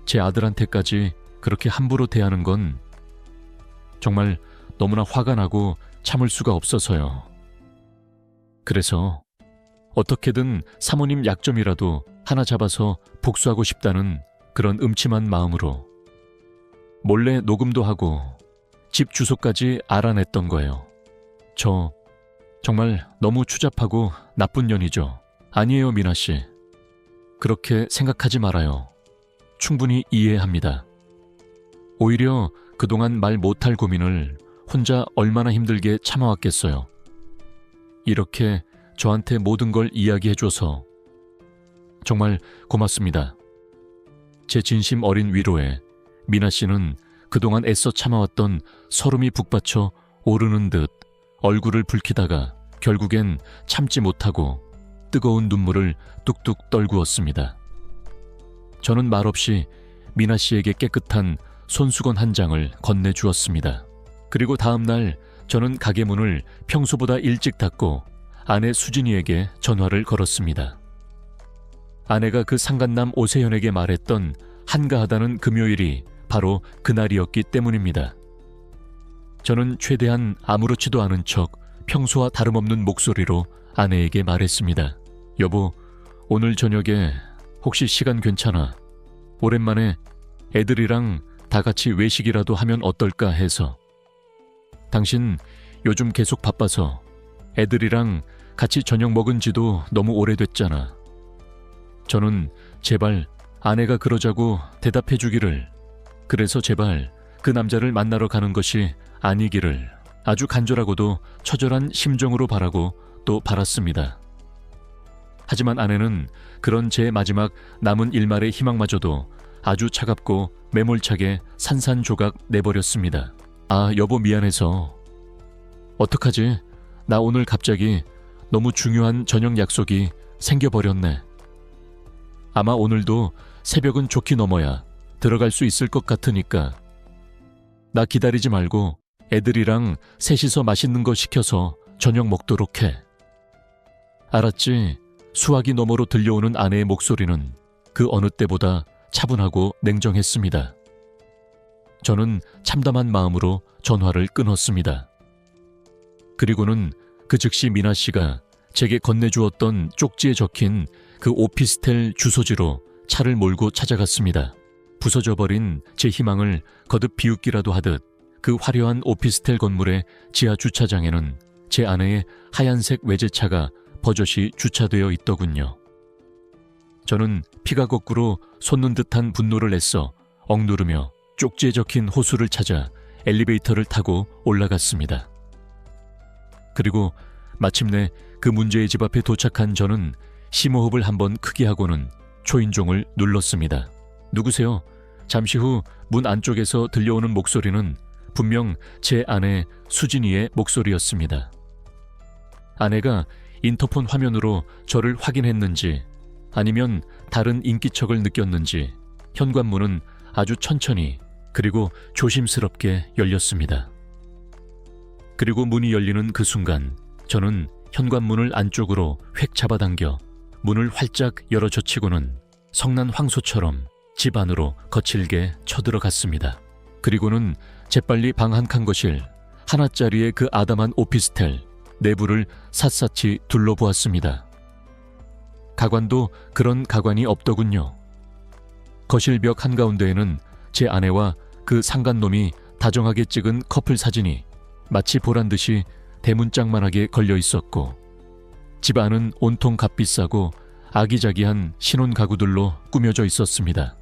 제 아들한테까지 그렇게 함부로 대하는 건 정말 너무나 화가 나고 참을 수가 없어서요. 그래서 어떻게든 사모님 약점이라도 하나 잡아서 복수하고 싶다는 그런 음침한 마음으로 몰래 녹음도 하고 집 주소까지 알아냈던 거예요. 저 정말 너무 추잡하고 나쁜 년이죠. 아니에요, 미나 씨. 그렇게 생각하지 말아요. 충분히 이해합니다. 오히려 그동안 말 못할 고민을 혼자 얼마나 힘들게 참아왔겠어요. 이렇게 저한테 모든 걸 이야기해줘서 정말 고맙습니다. 제 진심 어린 위로에 미나 씨는 그동안 애써 참아왔던 서름이 북받쳐 오르는 듯 얼굴을 붉히다가 결국엔 참지 못하고 뜨거운 눈물을 뚝뚝 떨구었습니다. 저는 말없이 미나 씨에게 깨끗한 손수건 한 장을 건네주었습니다. 그리고 다음 날 저는 가게 문을 평소보다 일찍 닫고 아내 수진이에게 전화를 걸었습니다. 아내가 그 상간남 오세현에게 말했던 한가하다는 금요일이 바로 그날이었기 때문입니다. 저는 최대한 아무렇지도 않은 척 평소와 다름없는 목소리로 아내에게 말했습니다. 여보, 오늘 저녁에 혹시 시간 괜찮아? 오랜만에 애들이랑 다 같이 외식이라도 하면 어떨까 해서. 당신 요즘 계속 바빠서 애들이랑 같이 저녁 먹은 지도 너무 오래됐잖아. 저는 제발 아내가 그러자고 대답해 주기를, 그래서 제발 그 남자를 만나러 가는 것이 아니기를 아주 간절하고도 처절한 심정으로 바라고 또 바랐습니다. 하지만 아내는 그런 제 마지막 남은 일말의 희망마저도 아주 차갑고 매몰차게 산산조각 내버렸습니다. 아, 여보 미안해서. 어떡하지? 나 오늘 갑자기 너무 중요한 저녁 약속이 생겨버렸네. 아마 오늘도 새벽은 좋게 넘어야 들어갈 수 있을 것 같으니까 나 기다리지 말고 애들이랑 셋이서 맛있는 거 시켜서 저녁 먹도록 해. 알았지? 수화기 너머로 들려오는 아내의 목소리는 그 어느 때보다 차분하고 냉정했습니다. 저는 참담한 마음으로 전화를 끊었습니다. 그리고는 그 즉시 미나 씨가 제게 건네주었던 쪽지에 적힌 그 오피스텔 주소지로 차를 몰고 찾아갔습니다. 부서져버린 제 희망을 거듭 비웃기라도 하듯 그 화려한 오피스텔 건물의 지하 주차장에는 제 아내의 하얀색 외제차가 버젓이 주차되어 있더군요. 저는 피가 거꾸로 솟는 듯한 분노를 애써 억누르며 쪽지에 적힌 호수를 찾아 엘리베이터를 타고 올라갔습니다. 그리고 마침내 그 문제의 집 앞에 도착한 저는 심호흡을 한번 크게 하고는 초인종을 눌렀습니다. 누구세요? 잠시 후 문 안쪽에서 들려오는 목소리는 분명 제 아내 수진이의 목소리였습니다. 아내가 인터폰 화면으로 저를 확인했는지 아니면 다른 인기척을 느꼈는지 현관문은 아주 천천히 그리고 조심스럽게 열렸습니다. 그리고 문이 열리는 그 순간 저는 현관문을 안쪽으로 획 잡아당겨 문을 활짝 열어젖히고는 성난 황소처럼 집 안으로 거칠게 쳐들어갔습니다. 그리고는 재빨리 방 한 칸 거실 하나짜리의 그 아담한 오피스텔 내부를 샅샅이 둘러보았습니다. 가관도 그런 가관이 없더군요. 거실 벽 한가운데에는 제 아내와 그 상간놈이 다정하게 찍은 커플 사진이 마치 보란듯이 대문짝만하게 걸려 있었고 집 안은 온통 값비싸고 아기자기한 신혼 가구들로 꾸며져 있었습니다.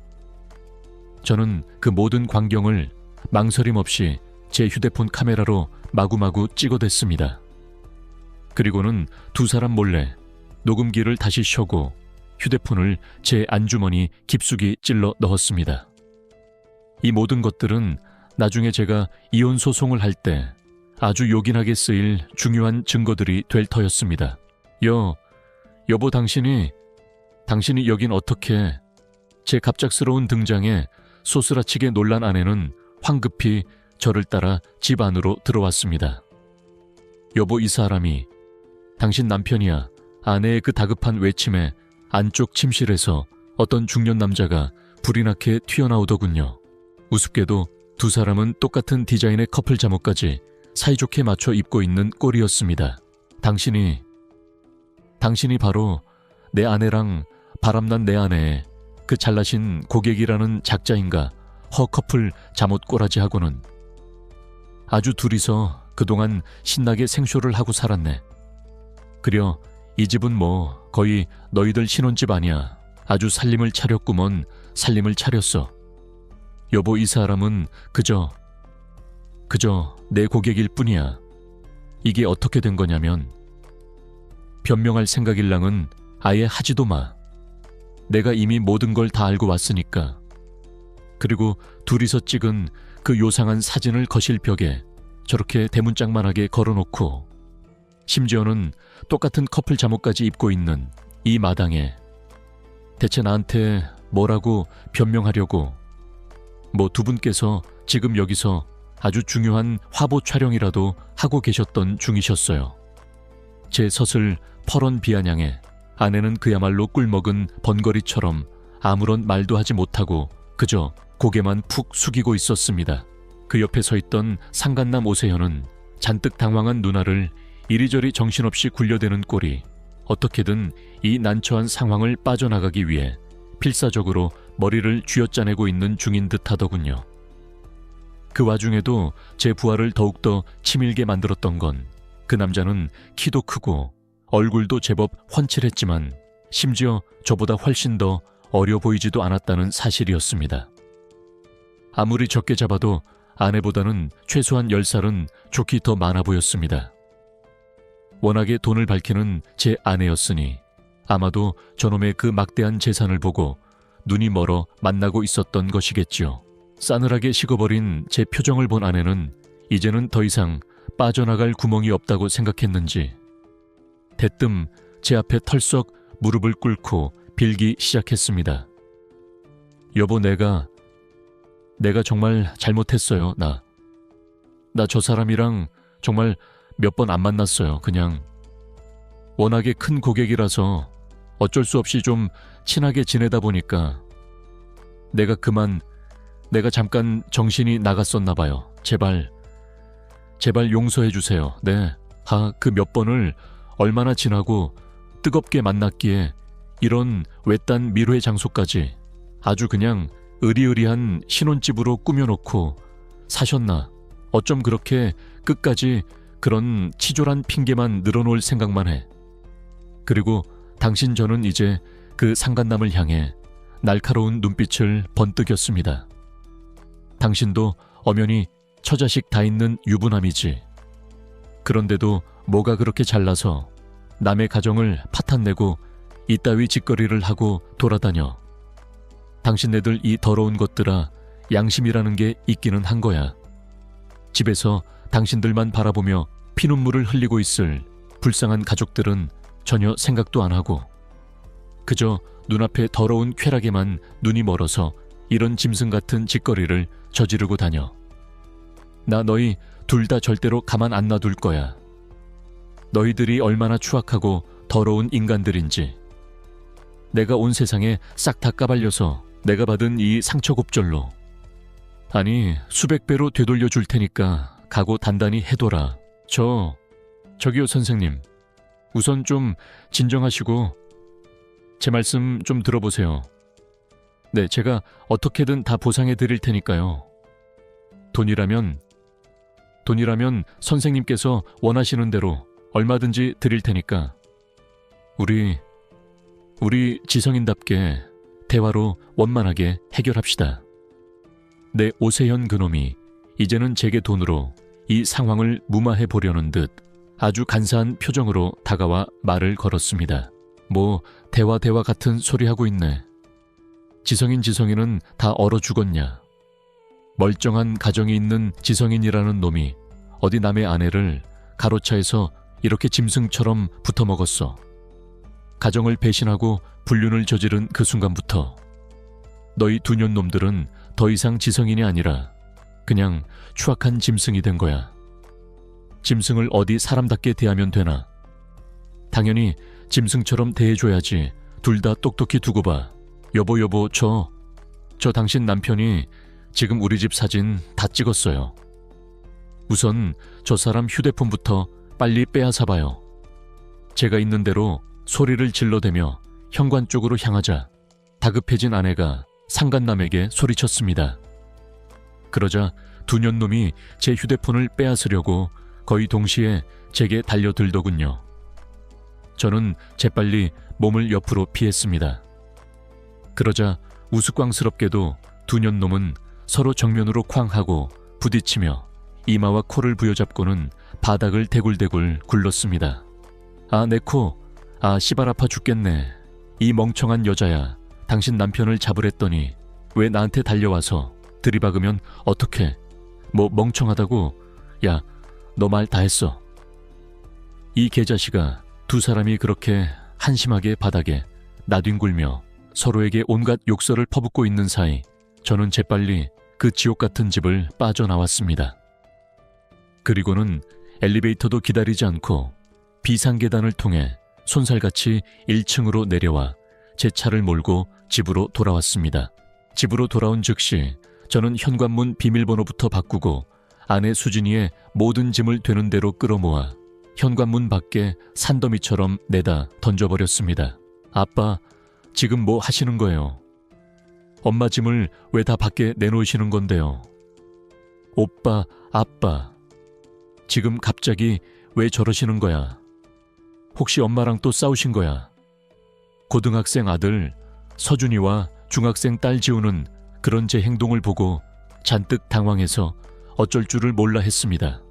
저는 그 모든 광경을 망설임 없이 제 휴대폰 카메라로 마구마구 찍어댔습니다. 그리고는 두 사람 몰래 녹음기를 다시 켜고 휴대폰을 제 안주머니 깊숙이 찔러 넣었습니다. 이 모든 것들은 나중에 제가 이혼 소송을 할 때 아주 요긴하게 쓰일 중요한 증거들이 될 터였습니다. 여보 당신이 여긴 어떻게? 제 갑작스러운 등장에 소스라치게 놀란 아내는 황급히 저를 따라 집 안으로 들어왔습니다. 여보 이 사람이 당신 남편이야. 아내의 그 다급한 외침에 안쪽 침실에서 어떤 중년 남자가 불이 나게 튀어나오더군요. 우습게도 두 사람은 똑같은 디자인의 커플 잠옷까지 사이좋게 맞춰 입고 있는 꼴이었습니다. 당신이 바로 내 아내랑 바람난 내 아내의 그 잘나신 고객이라는 작자인가 허커플 잠옷 꼬라지하고는 아주 둘이서 그동안 신나게 생쇼를 하고 살았네. 그려 이 집은 뭐 거의 너희들 신혼집 아니야. 아주 살림을 차렸구먼. 살림을 차렸어. 여보 이 사람은 그저 내 고객일 뿐이야. 이게 어떻게 된 거냐면 변명할 생각일랑은 아예 하지도 마. 내가 이미 모든 걸 다 알고 왔으니까. 그리고 둘이서 찍은 그 요상한 사진을 거실 벽에 저렇게 대문짝만하게 걸어놓고 심지어는 똑같은 커플 잠옷까지 입고 있는 이 마당에 대체 나한테 뭐라고 변명하려고? 뭐 두 분께서 지금 여기서 아주 중요한 화보 촬영이라도 하고 계셨던 중이셨어요. 제 서슬 퍼런 비아냥에 아내는 그야말로 꿀먹은 번거리처럼 아무런 말도 하지 못하고 그저 고개만 푹 숙이고 있었습니다. 그 옆에 서 있던 상간남 오세현은 잔뜩 당황한 누나를 이리저리 정신없이 굴려대는 꼴이 어떻게든 이 난처한 상황을 빠져나가기 위해 필사적으로 머리를 쥐어짜내고 있는 중인 듯 하더군요. 그 와중에도 제 부하를 더욱더 치밀게 만들었던 건 그 남자는 키도 크고 얼굴도 제법 훤칠했지만 심지어 저보다 훨씬 더 어려 보이지도 않았다는 사실이었습니다. 아무리 적게 잡아도 아내보다는 최소한 10살은 좋기 더 많아 보였습니다. 워낙에 돈을 밝히는 제 아내였으니 아마도 저놈의 그 막대한 재산을 보고 눈이 멀어 만나고 있었던 것이겠지요. 싸늘하게 식어버린 제 표정을 본 아내는 이제는 더 이상 빠져나갈 구멍이 없다고 생각했는지 대뜸 제 앞에 털썩 무릎을 꿇고 빌기 시작했습니다. 여보, 내가 정말 잘못했어요. 나 저 사람이랑 정말 몇 번 안 만났어요. 그냥 워낙에 큰 고객이라서 어쩔 수 없이 좀 친하게 지내다 보니까 내가 잠깐 정신이 나갔었나 봐요. 제발 용서해 주세요. 네. 그 몇 번을 얼마나 지나고 뜨겁게 만났기에 이런 외딴 미로의 장소까지 아주 그냥 으리으리한 신혼집으로 꾸며놓고 사셨나. 어쩜 그렇게 끝까지 그런 치졸한 핑계만 늘어놓을 생각만 해. 그리고 당신, 저는 이제 그 상간남을 향해 날카로운 눈빛을 번뜩였습니다. 당신도 엄연히 처자식 다 있는 유부남이지. 그런데도 뭐가 그렇게 잘나서 남의 가정을 파탄내고 이따위 짓거리를 하고 돌아다녀. 당신네들 이 더러운 것들아, 양심이라는 게 있기는 한 거야. 집에서 당신들만 바라보며 피눈물을 흘리고 있을 불쌍한 가족들은 전혀 생각도 안 하고 그저 눈앞에 더러운 쾌락에만 눈이 멀어서 이런 짐승 같은 짓거리를 저지르고 다녀. 나 너희 둘 다 절대로 가만 안 놔둘 거야. 너희들이 얼마나 추악하고 더러운 인간들인지 내가 온 세상에 싹 다 까발려서 내가 받은 이 상처 곱절로, 아니 수백 배로 되돌려 줄 테니까 각오 단단히 해둬라. 저기요 선생님, 우선 좀 진정하시고 제 말씀 좀 들어보세요. 네, 제가 어떻게든 다 보상해 드릴 테니까요. 돈이라면 선생님께서 원하시는 대로 얼마든지 드릴 테니까 우리 지성인답게 대화로 원만하게 해결합시다. 내 오세현 그놈이 이제는 제게 돈으로 이 상황을 무마해 보려는 듯 아주 간사한 표정으로 다가와 말을 걸었습니다. 뭐 대화 같은 소리 하고 있네. 지성인은 다 얼어 죽었냐. 멀쩡한 가정이 있는 지성인이라는 놈이 어디 남의 아내를 가로차에서 이렇게 짐승처럼 붙어먹었어. 가정을 배신하고 불륜을 저지른 그 순간부터 너희 두 년놈들은 더 이상 지성인이 아니라 그냥 추악한 짐승이 된 거야. 짐승을 어디 사람답게 대하면 되나. 당연히 짐승처럼 대해줘야지. 둘 다 똑똑히 두고 봐. 여보, 저 당신 남편이 지금 우리 집 사진 다 찍었어요. 우선 저 사람 휴대폰부터 빨리 빼앗아봐요. 제가 있는 대로 소리를 질러대며 현관 쪽으로 향하자 다급해진 아내가 상간남에게 소리쳤습니다. 그러자 두 년놈이 제 휴대폰을 빼앗으려고 거의 동시에 제게 달려들더군요. 저는 재빨리 몸을 옆으로 피했습니다. 그러자 우스꽝스럽게도 두 년놈은 서로 정면으로 쾅 하고 부딪히며 이마와 코를 부여잡고는 바닥을 대굴대굴 굴렀습니다. 내 코, 씨발 아파 죽겠네. 이 멍청한 여자야. 당신 남편을 잡으랬더니 왜 나한테 달려와서 들이박으면 어떡해. 뭐 멍청하다고. 야, 너 말 다 했어. 이 개자식아, 두 사람이 그렇게 한심하게 바닥에 나뒹굴며 서로에게 온갖 욕설을 퍼붓고 있는 사이 저는 재빨리 그 지옥 같은 집을 빠져나왔습니다. 그리고는 엘리베이터도 기다리지 않고 비상계단을 통해 손살같이 1층으로 내려와 제 차를 몰고 집으로 돌아왔습니다. 집으로 돌아온 즉시 저는 현관문 비밀번호부터 바꾸고 아내 수진이의 모든 짐을 되는 대로 끌어모아 현관문 밖에 산더미처럼 내다 던져버렸습니다. 아빠, 지금 뭐 하시는 거예요? 엄마 짐을 왜 다 밖에 내놓으시는 건데요? 오빠, 아빠, 지금 갑자기 왜 저러시는 거야? 혹시 엄마랑 또 싸우신 거야? 고등학생 아들 서준이와 중학생 딸 지우는 그런 제 행동을 보고 잔뜩 당황해서 어쩔 줄을 몰라 했습니다.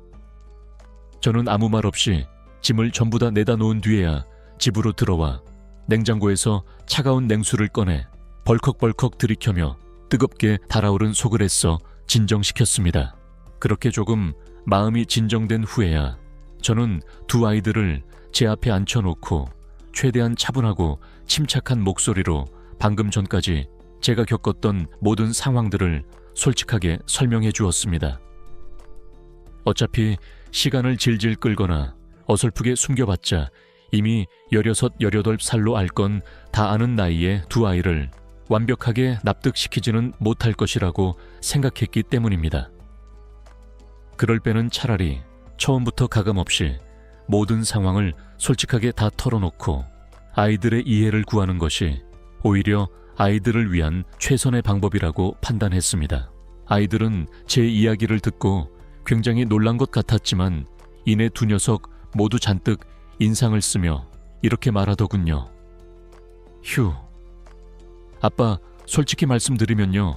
저는 아무 말 없이 짐을 전부 다 내다 놓은 뒤에야 집으로 들어와 냉장고에서 차가운 냉수를 꺼내 벌컥벌컥 들이켜며 뜨겁게 달아오른 속을 애써 진정시켰습니다. 그렇게 조금 마음이 진정된 후에야 저는 두 아이들을 제 앞에 앉혀놓고 최대한 차분하고 침착한 목소리로 방금 전까지 제가 겪었던 모든 상황들을 솔직하게 설명해 주었습니다. 어차피 시간을 질질 끌거나 어설프게 숨겨봤자 이미 16, 18살로 알 건 다 아는 나이에 두 아이를 완벽하게 납득시키지는 못할 것이라고 생각했기 때문입니다. 그럴 때는 차라리 처음부터 가감없이 모든 상황을 솔직하게 다 털어놓고 아이들의 이해를 구하는 것이 오히려 아이들을 위한 최선의 방법이라고 판단했습니다. 아이들은 제 이야기를 듣고 굉장히 놀란 것 같았지만 이내 두 녀석 모두 잔뜩 인상을 쓰며 이렇게 말하더군요. 휴, 아빠 솔직히 말씀드리면요.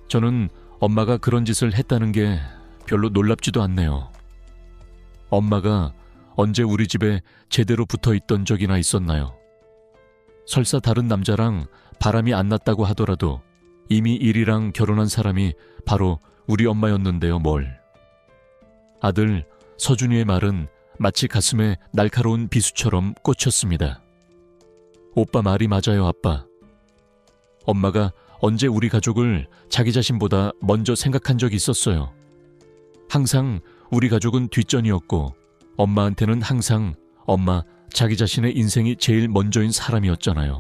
저는 엄마가 그런 짓을 했다는 게 별로 놀랍지도 않네요. 엄마가 언제 우리 집에 제대로 붙어 있던 적이나 있었나요? 설사 다른 남자랑 바람이 안 났다고 하더라도 이미 일이랑 결혼한 사람이 바로 우리 엄마였는데요, 뭘. 아들 서준이의 말은 마치 가슴에 날카로운 비수처럼 꽂혔습니다. 오빠 말이 맞아요, 아빠. 엄마가 언제 우리 가족을 자기 자신보다 먼저 생각한 적이 있었어요. 항상 우리 가족은 뒷전이었고 엄마한테는 항상 엄마 자기 자신의 인생이 제일 먼저인 사람이었잖아요.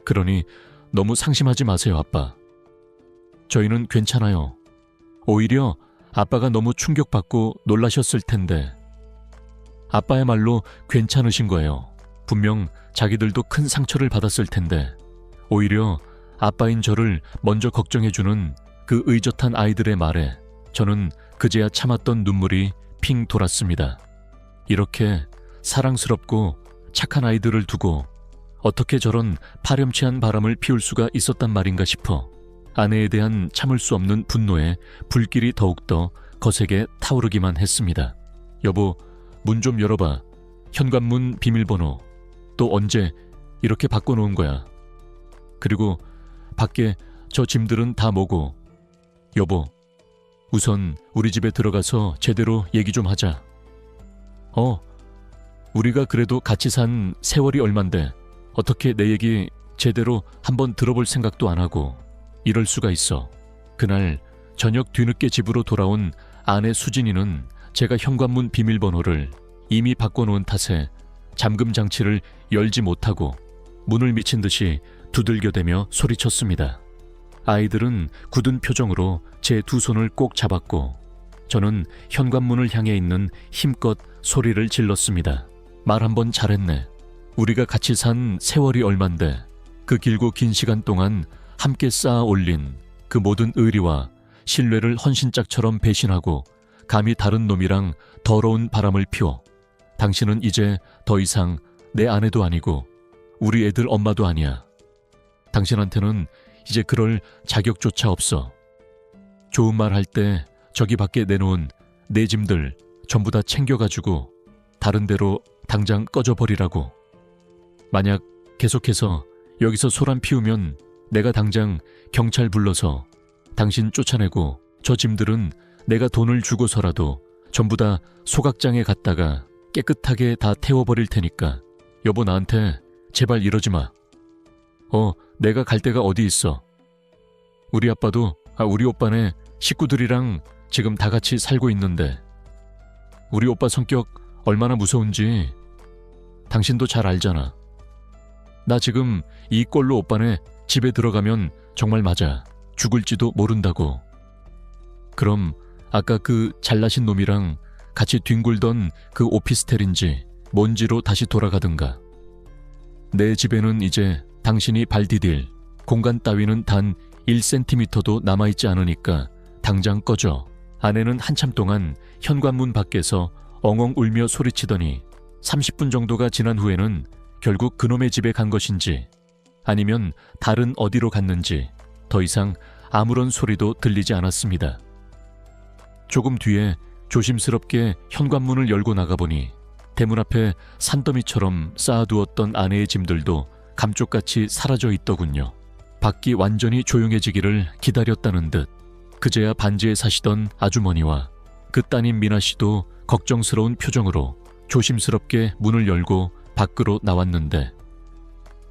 그러니 너무 상심하지 마세요, 아빠. 저희는 괜찮아요. 오히려 아빠가 너무 충격받고 놀라셨을 텐데 아빠의 말로 괜찮으신 거예요. 분명 자기들도 큰 상처를 받았을 텐데 오히려 아빠인 저를 먼저 걱정해주는 그 의젓한 아이들의 말에 저는 그제야 참았던 눈물이 핑 돌았습니다. 이렇게 사랑스럽고 착한 아이들을 두고 어떻게 저런 파렴치한 바람을 피울 수가 있었단 말인가 싶어 아내에 대한 참을 수 없는 분노에 불길이 더욱더 거세게 타오르기만 했습니다. 여보, 문 좀 열어봐. 현관문 비밀번호. 또 언제 이렇게 바꿔놓은 거야? 그리고 밖에 저 짐들은 다 뭐고? 여보, 우선 우리 집에 들어가서 제대로 얘기 좀 하자. 우리가 그래도 같이 산 세월이 얼만데 어떻게 내 얘기 제대로 한번 들어볼 생각도 안 하고 이럴 수가 있어. 그날 저녁 뒤늦게 집으로 돌아온 아내 수진이는 제가 현관문 비밀번호를 이미 바꿔놓은 탓에 잠금 장치를 열지 못하고 문을 미친 듯이 두들겨대며 소리쳤습니다. 아이들은 굳은 표정으로 제 두 손을 꼭 잡았고 저는 현관문을 향해 있는 힘껏 소리를 질렀습니다. 말 한번 잘했네. 우리가 같이 산 세월이 얼만데 그 길고 긴 시간 동안 함께 쌓아 올린 그 모든 의리와 신뢰를 헌신짝처럼 배신하고 감히 다른 놈이랑 더러운 바람을 피워 당신은 이제 더 이상 내 아내도 아니고 우리 애들 엄마도 아니야. 당신한테는 이제 그럴 자격조차 없어. 좋은 말 할 때 저기 밖에 내놓은 내 짐들 전부 다 챙겨가지고 다른 데로 당장 꺼져버리라고. 만약 계속해서 여기서 소란 피우면 내가 당장 경찰 불러서 당신 쫓아내고 저 짐들은 내가 돈을 주고서라도 전부 다 소각장에 갔다가 깨끗하게 다 태워버릴 테니까 여보 나한테 제발 이러지 마. 내가 갈 데가 어디 있어. 우리 아빠도 우리 오빠네 식구들이랑 지금 다 같이 살고 있는데 우리 오빠 성격 얼마나 무서운지 당신도 잘 알잖아. 나 지금 이 꼴로 오빠네 집에 들어가면 정말 맞아. 죽을지도 모른다고. 그럼 아까 그 잘나신 놈이랑 같이 뒹굴던 그 오피스텔인지 뭔지로 다시 돌아가든가. 내 집에는 이제 당신이 발 디딜 공간 따위는 단 1cm도 남아있지 않으니까 당장 꺼져. 아내는 한참 동안 현관문 밖에서 엉엉 울며 소리치더니 30분 정도가 지난 후에는 결국 그놈의 집에 간 것인지 아니면 다른 어디로 갔는지 더 이상 아무런 소리도 들리지 않았습니다. 조금 뒤에 조심스럽게 현관문을 열고 나가보니 대문 앞에 산더미처럼 쌓아두었던 아내의 짐들도 감쪽같이 사라져 있더군요. 밖이 완전히 조용해지기를 기다렸다는 듯 그제야 반지에 사시던 아주머니와 그 따님 미나 씨도 걱정스러운 표정으로 조심스럽게 문을 열고 밖으로 나왔는데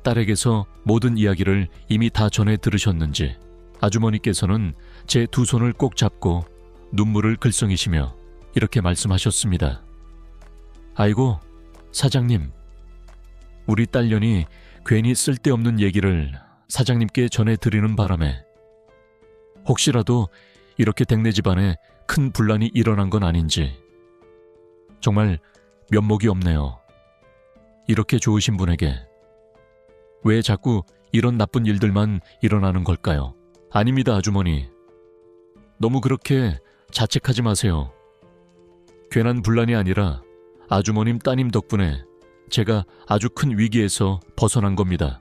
딸에게서 모든 이야기를 이미 다 전해 들으셨는지 아주머니께서는 제 두 손을 꼭 잡고 눈물을 글썽이시며 이렇게 말씀하셨습니다. 아이고, 사장님. 우리 딸년이 괜히 쓸데없는 얘기를 사장님께 전해드리는 바람에 혹시라도 이렇게 댁네 집안에 큰 분란이 일어난 건 아닌지 정말 면목이 없네요. 이렇게 좋으신 분에게 왜 자꾸 이런 나쁜 일들만 일어나는 걸까요? 아닙니다, 아주머니. 너무 그렇게 자책하지 마세요. 괜한 분란이 아니라 아주머님 따님 덕분에 제가 아주 큰 위기에서 벗어난 겁니다.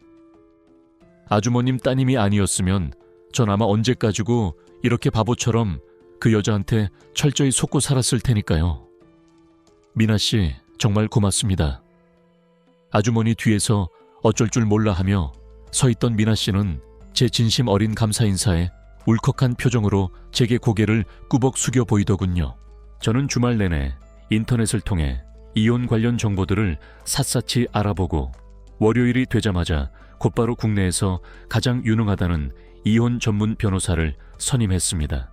아주머님 따님이 아니었으면 전 아마 언제까지고 이렇게 바보처럼 그 여자한테 철저히 속고 살았을 테니까요. 미나 씨, 정말 고맙습니다. 아주머니 뒤에서 어쩔 줄 몰라 하며 서 있던 미나 씨는 제 진심 어린 감사 인사에 울컥한 표정으로 제게 고개를 꾸벅 숙여 보이더군요. 저는 주말 내내 인터넷을 통해 이혼 관련 정보들을 샅샅이 알아보고 월요일이 되자마자 곧바로 국내에서 가장 유능하다는 이혼 전문 변호사를 선임했습니다.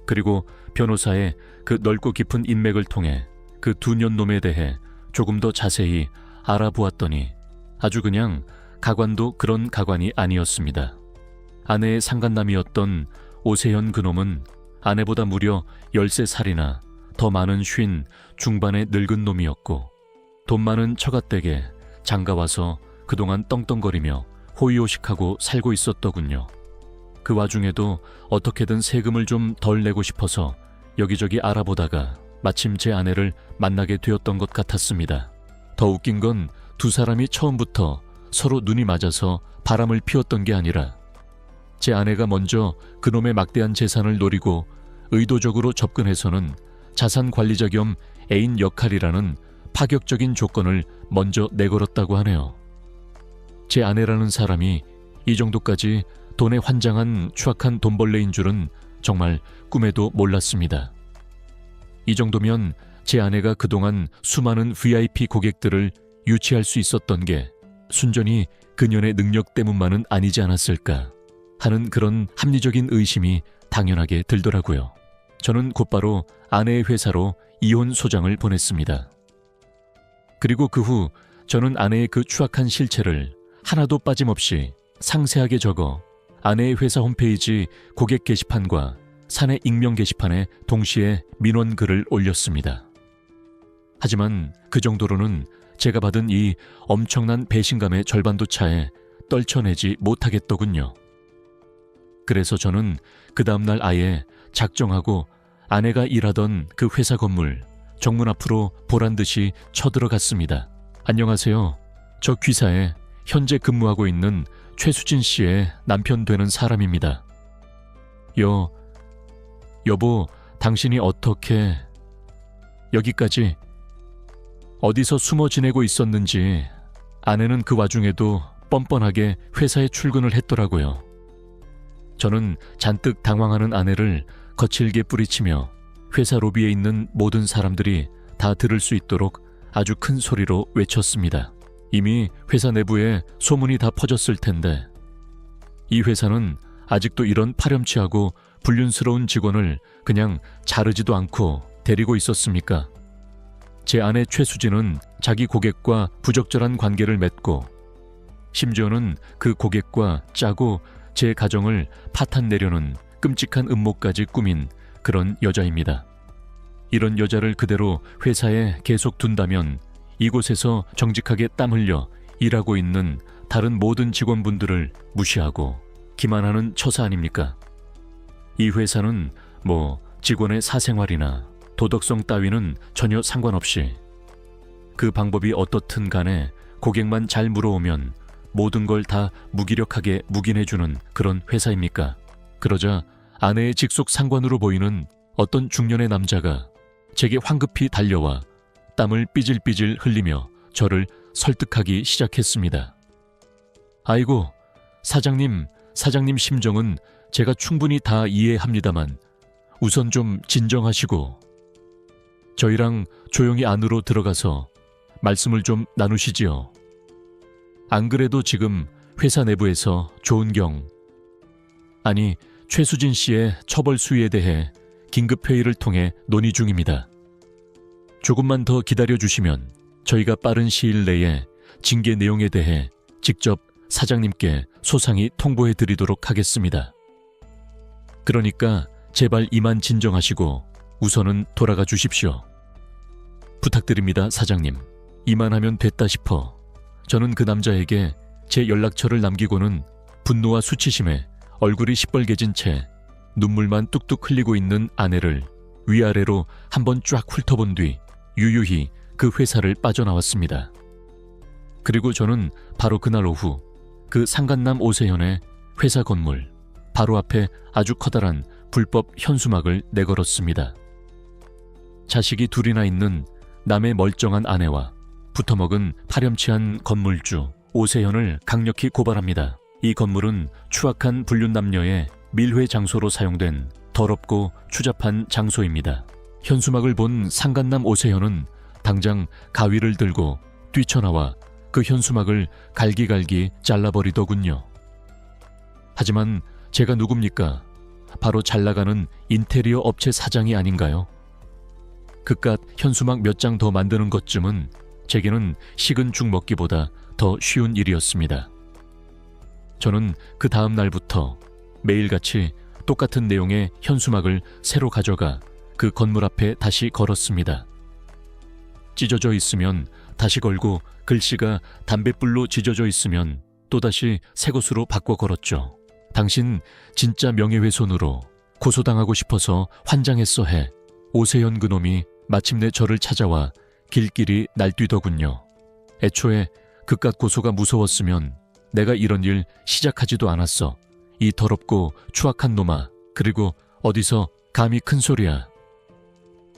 그리고 변호사의 그 넓고 깊은 인맥을 통해 그 두 년놈에 대해 조금 더 자세히 알아보았더니 아주 그냥 가관도 그런 가관이 아니었습니다. 아내의 상간남이었던 오세현 그놈은 아내보다 무려 13살이나 더 많은 쉰 중반의 늙은 놈이었고 돈 많은 처갓댁에 장가와서 그동안 떵떵거리며 호의호식하고 살고 있었더군요. 그 와중에도 어떻게든 세금을 좀 덜 내고 싶어서 여기저기 알아보다가 마침 제 아내를 만나게 되었던 것 같았습니다. 더 웃긴 건 두 사람이 처음부터 서로 눈이 맞아서 바람을 피웠던 게 아니라 제 아내가 먼저 그놈의 막대한 재산을 노리고 의도적으로 접근해서는 자산 관리자 겸 애인 역할이라는 파격적인 조건을 먼저 내걸었다고 하네요. 제 아내라는 사람이 이 정도까지 돈에 환장한 추악한 돈벌레인 줄은 정말 꿈에도 몰랐습니다. 이 정도면 제 아내가 그동안 수많은 VIP 고객들을 유치할 수 있었던 게 순전히 그년의 능력 때문만은 아니지 않았을까 하는 그런 합리적인 의심이 당연하게 들더라고요. 저는 곧바로 아내의 회사로 이혼 소장을 보냈습니다. 그리고 그 후 저는 아내의 그 추악한 실체를 하나도 빠짐없이 상세하게 적어 아내의 회사 홈페이지 고객 게시판과 사내 익명 게시판에 동시에 민원 글을 올렸습니다. 하지만 그 정도로는 제가 받은 이 엄청난 배신감의 절반도 차에 떨쳐내지 못하겠더군요. 그래서 저는 그 다음날 아예 작정하고 아내가 일하던 그 회사 건물 정문 앞으로 보란듯이 쳐들어갔습니다. 안녕하세요. 저 귀사에 현재 근무하고 있는 최수진 씨의 남편 되는 사람입니다. 여보, 당신이 어떻게 여기까지 어디서 숨어 지내고 있었는지 아내는 그 와중에도 뻔뻔하게 회사에 출근을 했더라고요. 저는 잔뜩 당황하는 아내를 거칠게 뿌리치며 회사 로비에 있는 모든 사람들이 다 들을 수 있도록 아주 큰 소리로 외쳤습니다. 이미 회사 내부에 소문이 다 퍼졌을 텐데 이 회사는 아직도 이런 파렴치하고 불륜스러운 직원을 그냥 자르지도 않고 데리고 있었습니까? 제 아내 최수진은 자기 고객과 부적절한 관계를 맺고 심지어는 그 고객과 짜고 제 가정을 파탄내려는 끔찍한 음모까지 꾸민 그런 여자입니다. 이런 여자를 그대로 회사에 계속 둔다면 이곳에서 정직하게 땀 흘려 일하고 있는 다른 모든 직원분들을 무시하고 기만하는 처사 아닙니까? 이 회사는 직원의 사생활이나 도덕성 따위는 전혀 상관없이 그 방법이 어떻든 간에 고객만 잘 물어오면 모든 걸 다 무기력하게 묵인해주는 그런 회사입니까? 그러자 아내의 직속 상관으로 보이는 어떤 중년의 남자가 제게 황급히 달려와 땀을 삐질삐질 흘리며 저를 설득하기 시작했습니다. 아이고, 사장님 심정은 제가 충분히 다 이해합니다만 우선 좀 진정하시고 저희랑 조용히 안으로 들어가서 말씀을 좀 나누시지요. 안 그래도 지금 회사 내부에서 최수진 씨의 처벌 수위에 대해 긴급회의를 통해 논의 중입니다. 조금만 더 기다려주시면 저희가 빠른 시일 내에 징계 내용에 대해 직접 사장님께 소상히 통보해드리도록 하겠습니다. 그러니까 제발 이만 진정하시고 우선은 돌아가 주십시오. 부탁드립니다, 사장님. 이만하면 됐다 싶어 저는 그 남자에게 제 연락처를 남기고는 분노와 수치심에 얼굴이 시뻘개진 채 눈물만 뚝뚝 흘리고 있는 아내를 위아래로 한번 쫙 훑어본 뒤 유유히 그 회사를 빠져나왔습니다. 그리고 저는 바로 그날 오후 그 상간남 오세현의 회사 건물 바로 앞에 아주 커다란 불법 현수막을 내걸었습니다. 자식이 둘이나 있는 남의 멀쩡한 아내와 붙어먹은 파렴치한 건물주 오세현을 강력히 고발합니다. 이 건물은 추악한 불륜남녀의 밀회 장소로 사용된 더럽고 추잡한 장소입니다. 현수막을 본 상간남 오세현은 당장 가위를 들고 뛰쳐나와 그 현수막을 갈기갈기 잘라버리더군요. 하지만 제가 누굽니까? 바로 잘나가는 인테리어 업체 사장이 아닌가요? 그깟 현수막 몇 장 더 만드는 것쯤은 제게는 식은 죽 먹기보다 더 쉬운 일이었습니다. 저는 그 다음 날부터 매일같이 똑같은 내용의 현수막을 새로 가져가 그 건물 앞에 다시 걸었습니다. 찢어져 있으면 다시 걸고 글씨가 담뱃불로 지져져 있으면 또다시 새 것으로 바꿔 걸었죠. 당신 진짜 명예훼손으로 고소당하고 싶어서 환장했어 해 오세현 그놈이 마침내 저를 찾아와 길길이 날뛰더군요. 애초에 그깟 고소가 무서웠으면 내가 이런 일 시작하지도 않았어. 이 더럽고 추악한 놈아. 그리고 어디서 감히 큰 소리야.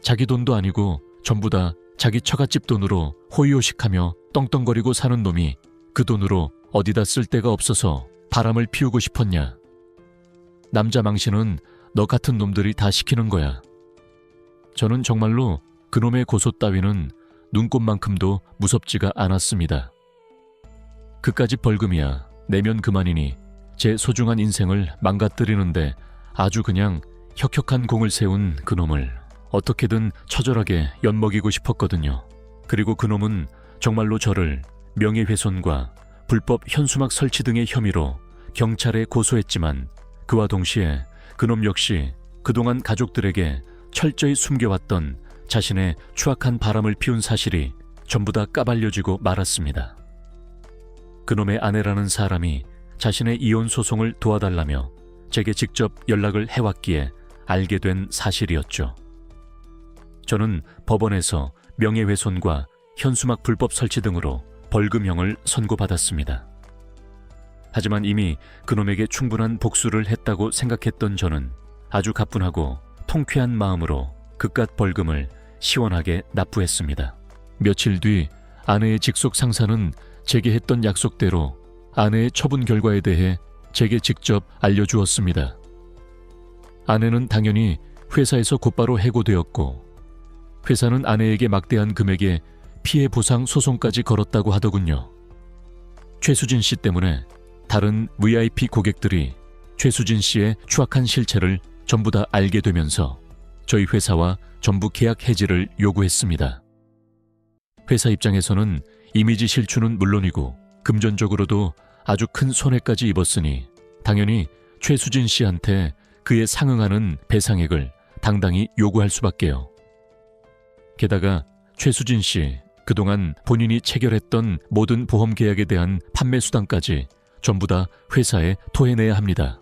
자기 돈도 아니고 전부 다 자기 처갓집 돈으로 호의호식하며 떵떵거리고 사는 놈이 그 돈으로 어디다 쓸 데가 없어서 바람을 피우고 싶었냐. 남자 망신은 너 같은 놈들이 다 시키는 거야. 저는 정말로 그놈의 고소 따위는 눈꼽만큼도 무섭지가 않았습니다. 그까짓 벌금이야 내면 그만이니 제 소중한 인생을 망가뜨리는데 아주 그냥 혁혁한 공을 세운 그놈을 어떻게든 처절하게 엿먹이고 싶었거든요. 그리고 그놈은 정말로 저를 명예훼손과 불법 현수막 설치 등의 혐의로 경찰에 고소했지만 그와 동시에 그놈 역시 그동안 가족들에게 철저히 숨겨왔던 자신의 추악한 바람을 피운 사실이 전부 다 까발려지고 말았습니다. 그놈의 아내라는 사람이 자신의 이혼 소송을 도와달라며 제게 직접 연락을 해왔기에 알게 된 사실이었죠. 저는 법원에서 명예훼손과 현수막 불법 설치 등으로 벌금형을 선고받았습니다. 하지만 이미 그놈에게 충분한 복수를 했다고 생각했던 저는 아주 가뿐하고 통쾌한 마음으로 그깟 벌금을 시원하게 납부했습니다. 며칠 뒤 아내의 직속 상사는 제게 했던 약속대로 아내의 처분 결과에 대해 제게 직접 알려주었습니다. 아내는 당연히 회사에서 곧바로 해고되었고 회사는 아내에게 막대한 금액의 피해 보상 소송까지 걸었다고 하더군요. 최수진 씨 때문에 다른 VIP 고객들이 최수진 씨의 추악한 실체를 전부 다 알게 되면서 저희 회사와 전부 계약 해지를 요구했습니다. 회사 입장에서는 이미지 실추는 물론이고 금전적으로도 아주 큰 손해까지 입었으니 당연히 최수진 씨한테 그에 상응하는 배상액을 당당히 요구할 수밖에요. 게다가 최수진 씨 그동안 본인이 체결했던 모든 보험 계약에 대한 판매 수당까지 전부 다 회사에 토해내야 합니다.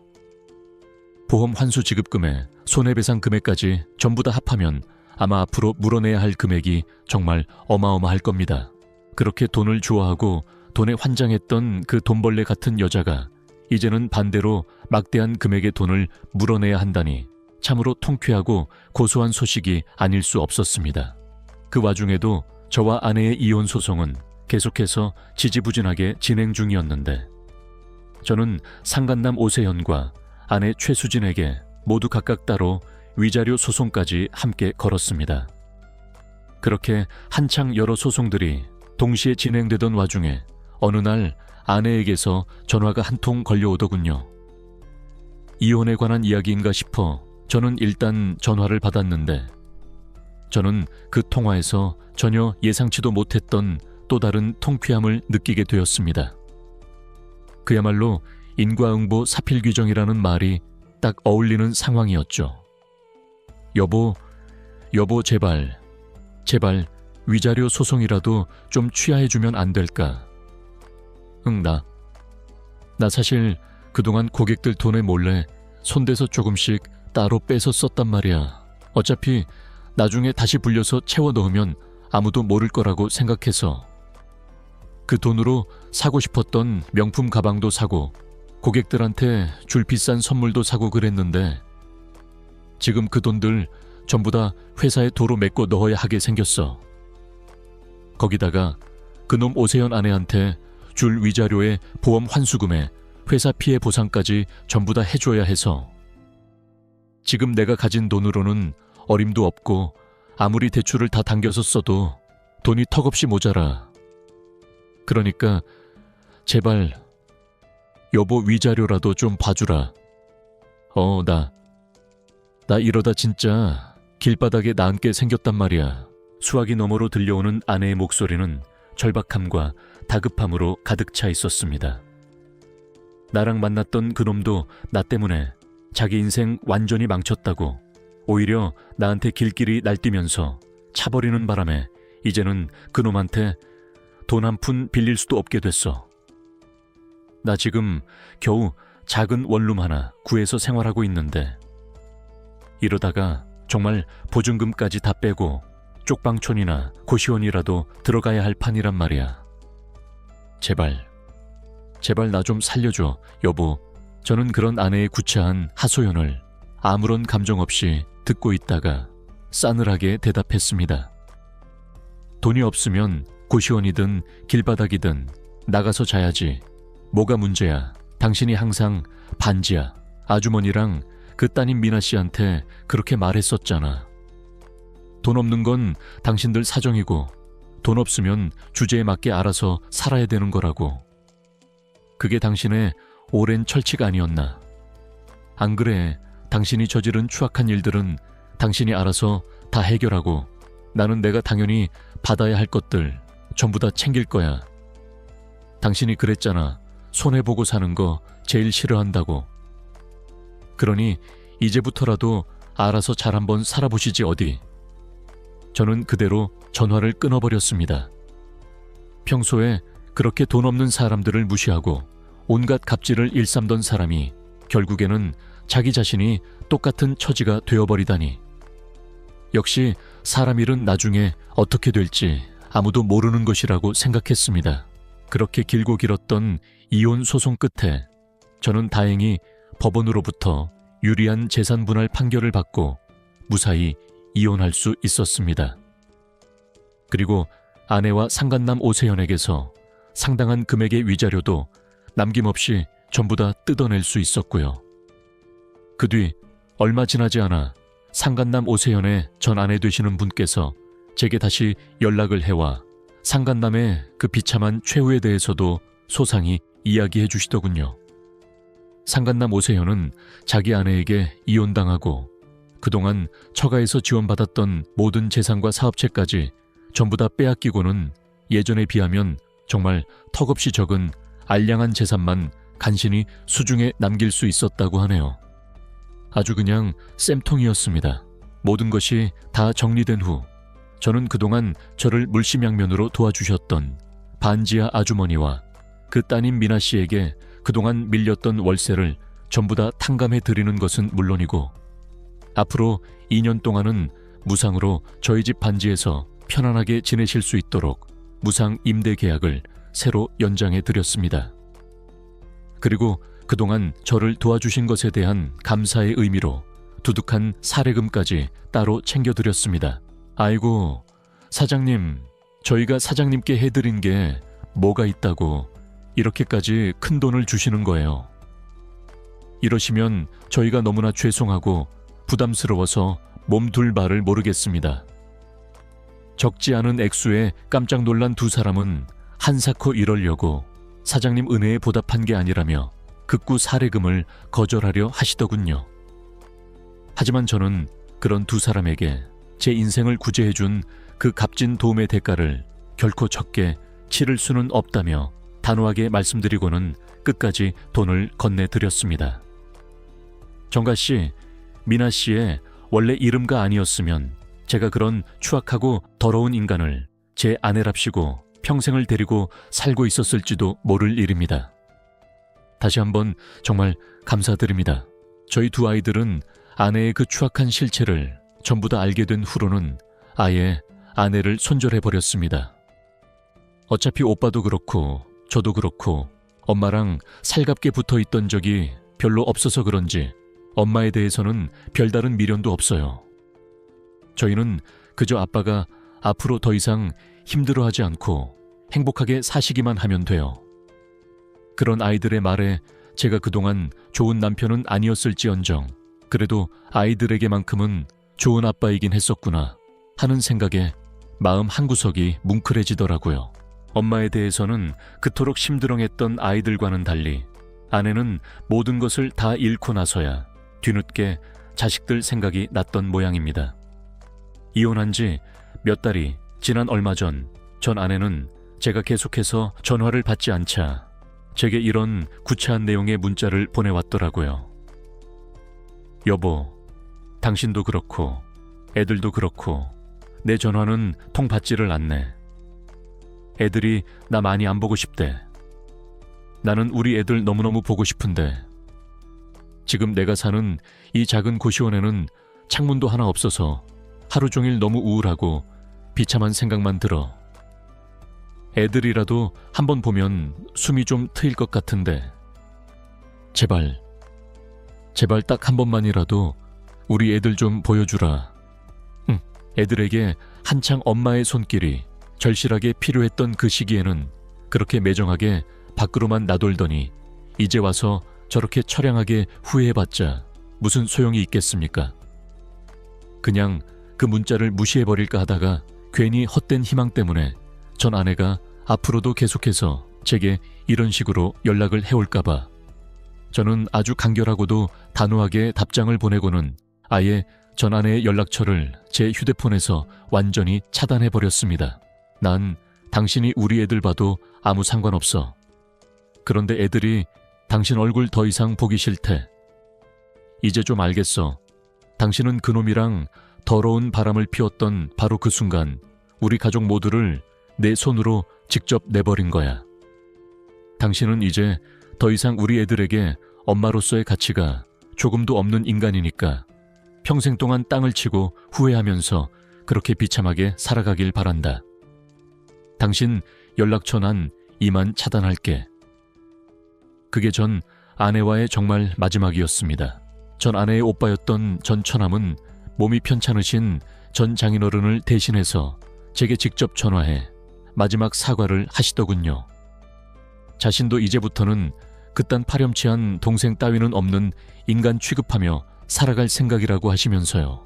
보험 환수 지급금에 손해배상 금액까지 전부 다 합하면 아마 앞으로 물어내야 할 금액이 정말 어마어마할 겁니다. 그렇게 돈을 좋아하고 돈에 환장했던 그 돈벌레 같은 여자가 이제는 반대로 막대한 금액의 돈을 물어내야 한다니 참으로 통쾌하고 고소한 소식이 아닐 수 없었습니다. 그 와중에도 저와 아내의 이혼 소송은 계속해서 지지부진하게 진행 중이었는데 저는 상간남 오세현과 아내 최수진에게 모두 각각 따로 위자료 소송까지 함께 걸었습니다. 그렇게 한창 여러 소송들이 동시에 진행되던 와중에 어느 날 아내에게서 전화가 한 통 걸려오더군요. 이혼에 관한 이야기인가 싶어 저는 일단 전화를 받았는데 저는 그 통화에서 전혀 예상치도 못했던 또 다른 통쾌함을 느끼게 되었습니다. 그야말로 인과응보 사필규정이라는 말이 딱 어울리는 상황이었죠. 여보 제발 위자료 소송이라도 좀 취하해주면 안 될까? 응, 나 사실 그동안 고객들 돈에 몰래 손대서 조금씩 따로 빼서 썼단 말이야. 어차피 나중에 다시 불려서 채워 넣으면 아무도 모를 거라고 생각해서 그 돈으로 사고 싶었던 명품 가방도 사고 고객들한테 줄 비싼 선물도 사고 그랬는데 지금 그 돈들 전부 다 회사에 도로 메꿔 넣어야 하게 생겼어. 거기다가 그놈 오세현 아내한테 줄 위자료에 보험 환수금에 회사 피해 보상까지 전부 다 해줘야 해서 지금 내가 가진 돈으로는 어림도 없고 아무리 대출을 다 당겨서 써도 돈이 턱없이 모자라. 그러니까 제발 여보 위자료라도 좀 봐주라. 나 이러다 진짜 길바닥에 나앉게 생겼단 말이야. 수화기 너머로 들려오는 아내의 목소리는 절박함과 다급함으로 가득 차 있었습니다. 나랑 만났던 그놈도 나 때문에 자기 인생 완전히 망쳤다고 오히려 나한테 길길이 날뛰면서 차버리는 바람에 이제는 그놈한테 돈 한 푼 빌릴 수도 없게 됐어. 나 지금 겨우 작은 원룸 하나 구해서 생활하고 있는데 이러다가 정말 보증금까지 다 빼고 쪽방촌이나 고시원이라도 들어가야 할 판이란 말이야. 제발 나 좀 살려줘, 여보. 저는 그런 아내의 구차한 하소연을 아무런 감정 없이 듣고 있다가 싸늘하게 대답했습니다. 돈이 없으면 고시원이든 길바닥이든 나가서 자야지. 뭐가 문제야. 당신이 항상 반지야. 아주머니랑 그 따님 미나 씨한테 그렇게 말했었잖아. 돈 없는 건 당신들 사정이고 돈 없으면 주제에 맞게 알아서 살아야 되는 거라고. 그게 당신의 오랜 철칙 아니었나. 안 그래. 당신이 저지른 추악한 일들은 당신이 알아서 다 해결하고 나는 내가 당연히 받아야 할 것들 전부 다 챙길 거야. 당신이 그랬잖아. 손해보고 사는 거 제일 싫어한다고. 그러니 이제부터라도 알아서 잘 한번 살아보시지 어디. 저는 그대로 전화를 끊어버렸습니다. 평소에 그렇게 돈 없는 사람들을 무시하고 온갖 갑질을 일삼던 사람이 결국에는 자기 자신이 똑같은 처지가 되어버리다니. 역시 사람 일은 나중에 어떻게 될지 아무도 모르는 것이라고 생각했습니다. 그렇게 길고 길었던 이혼 소송 끝에 저는 다행히 법원으로부터 유리한 재산 분할 판결을 받고 무사히 이혼할 수 있었습니다. 그리고 아내와 상간남 오세현에게서 상당한 금액의 위자료도 남김없이 전부 다 뜯어낼 수 있었고요. 그 뒤 얼마 지나지 않아 상간남 오세현의 전 아내 되시는 분께서 제게 다시 연락을 해와 상간남의 그 비참한 최후에 대해서도 소상히 이야기해 주시더군요. 상간남 오세현은 자기 아내에게 이혼당하고 그동안 처가에서 지원받았던 모든 재산과 사업체까지 전부 다 빼앗기고는 예전에 비하면 정말 턱없이 적은 알량한 재산만 간신히 수중에 남길 수 있었다고 하네요. 아주 그냥 쌤통이었습니다. 모든 것이 다 정리된 후 저는 그동안 저를 물심양면으로 도와주셨던 반지하 아주머니와 그 따님 미나 씨에게 그동안 밀렸던 월세를 전부 다 탕감해 드리는 것은 물론이고 앞으로 2년 동안은 무상으로 저희 집 반지에서 편안하게 지내실 수 있도록 무상 임대 계약을 새로 연장해 드렸습니다. 그리고 그동안 저를 도와주신 것에 대한 감사의 의미로 두둑한 사례금까지 따로 챙겨드렸습니다. 아이고, 사장님, 저희가 사장님께 해드린 게 뭐가 있다고 이렇게까지 큰 돈을 주시는 거예요. 이러시면 저희가 너무나 죄송하고 부담스러워서 몸둘 바를 모르겠습니다. 적지 않은 액수에 깜짝 놀란 두 사람은 한사코 이러려고 사장님 은혜에 보답한 게 아니라며 극구 사례금을 거절하려 하시더군요. 하지만 저는 그런 두 사람에게 제 인생을 구제해준 그 값진 도움의 대가를 결코 적게 치를 수는 없다며 단호하게 말씀드리고는 끝까지 돈을 건네드렸습니다. 정가씨, 미나씨의 원래 이름가 아니었으면 제가 그런 추악하고 더러운 인간을 제 아내랍시고 평생을 데리고 살고 있었을지도 모를 일입니다. 다시 한번 정말 감사드립니다. 저희 두 아이들은 아내의 그 추악한 실체를 전부 다 알게 된 후로는 아예 아내를 손절해버렸습니다. 어차피 오빠도 그렇고 저도 그렇고 엄마랑 살갑게 붙어있던 적이 별로 없어서 그런지 엄마에 대해서는 별다른 미련도 없어요. 저희는 그저 아빠가 앞으로 더 이상 힘들어하지 않고 행복하게 사시기만 하면 돼요. 그런 아이들의 말에 제가 그동안 좋은 남편은 아니었을지언정 그래도 아이들에게만큼은 좋은 아빠이긴 했었구나 하는 생각에 마음 한구석이 뭉클해지더라고요. 엄마에 대해서는 그토록 심드렁했던 아이들과는 달리 아내는 모든 것을 다 잃고 나서야 뒤늦게 자식들 생각이 났던 모양입니다. 이혼한 지 몇 달이 지난 얼마 전 아내는 제가 계속해서 전화를 받지 않자 제게 이런 구차한 내용의 문자를 보내왔더라고요. 여보, 당신도 그렇고 애들도 그렇고 내 전화는 통 받지를 않네. 애들이 나 많이 안 보고 싶대. 나는 우리 애들 너무너무 보고 싶은데 지금 내가 사는 이 작은 고시원에는 창문도 하나 없어서 하루 종일 너무 우울하고 비참한 생각만 들어. 애들이라도 한번 보면 숨이 좀 트일 것 같은데 제발 딱 한 번만이라도 우리 애들 좀 보여주라. 애들에게 한창 엄마의 손길이 절실하게 필요했던 그 시기에는 그렇게 매정하게 밖으로만 나돌더니 이제 와서 저렇게 처량하게 후회해봤자 무슨 소용이 있겠습니까? 그냥 그 문자를 무시해버릴까 하다가 괜히 헛된 희망 때문에 전 아내가 앞으로도 계속해서 제게 이런 식으로 연락을 해올까봐 저는 아주 간결하고도 단호하게 답장을 보내고는 아예 전 아내의 연락처를 제 휴대폰에서 완전히 차단해버렸습니다. 난 당신이 우리 애들 봐도 아무 상관없어. 그런데 애들이 당신 얼굴 더 이상 보기 싫대. 이제 좀 알겠어. 당신은 그놈이랑 더러운 바람을 피웠던 바로 그 순간 우리 가족 모두를 내 손으로 직접 내버린 거야. 당신은 이제 더 이상 우리 애들에게 엄마로서의 가치가 조금도 없는 인간이니까 평생 동안 땅을 치고 후회하면서 그렇게 비참하게 살아가길 바란다. 당신 연락처 난 이만 차단할게. 그게 전 아내와의 정말 마지막이었습니다. 전 아내의 오빠였던 전 처남은 몸이 편찮으신 전 장인어른을 대신해서 제게 직접 전화해 마지막 사과를 하시더군요. 자신도 이제부터는 그딴 파렴치한 동생 따위는 없는 인간 취급하며 살아갈 생각이라고 하시면서요.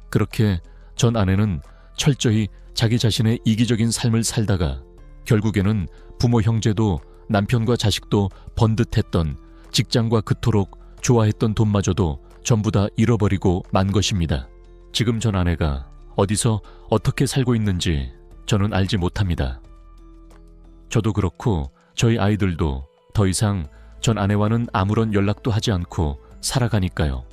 그렇게 전 아내는 철저히 자기 자신의 이기적인 삶을 살다가 결국에는 부모 형제도 남편과 자식도 번듯했던 직장과 그토록 좋아했던 돈마저도 전부 다 잃어버리고 만 것입니다. 지금 전 아내가 어디서 어떻게 살고 있는지 저는 알지 못합니다. 저도 그렇고 저희 아이들도 더 이상 전 아내와는 아무런 연락도 하지 않고 살아가니까요.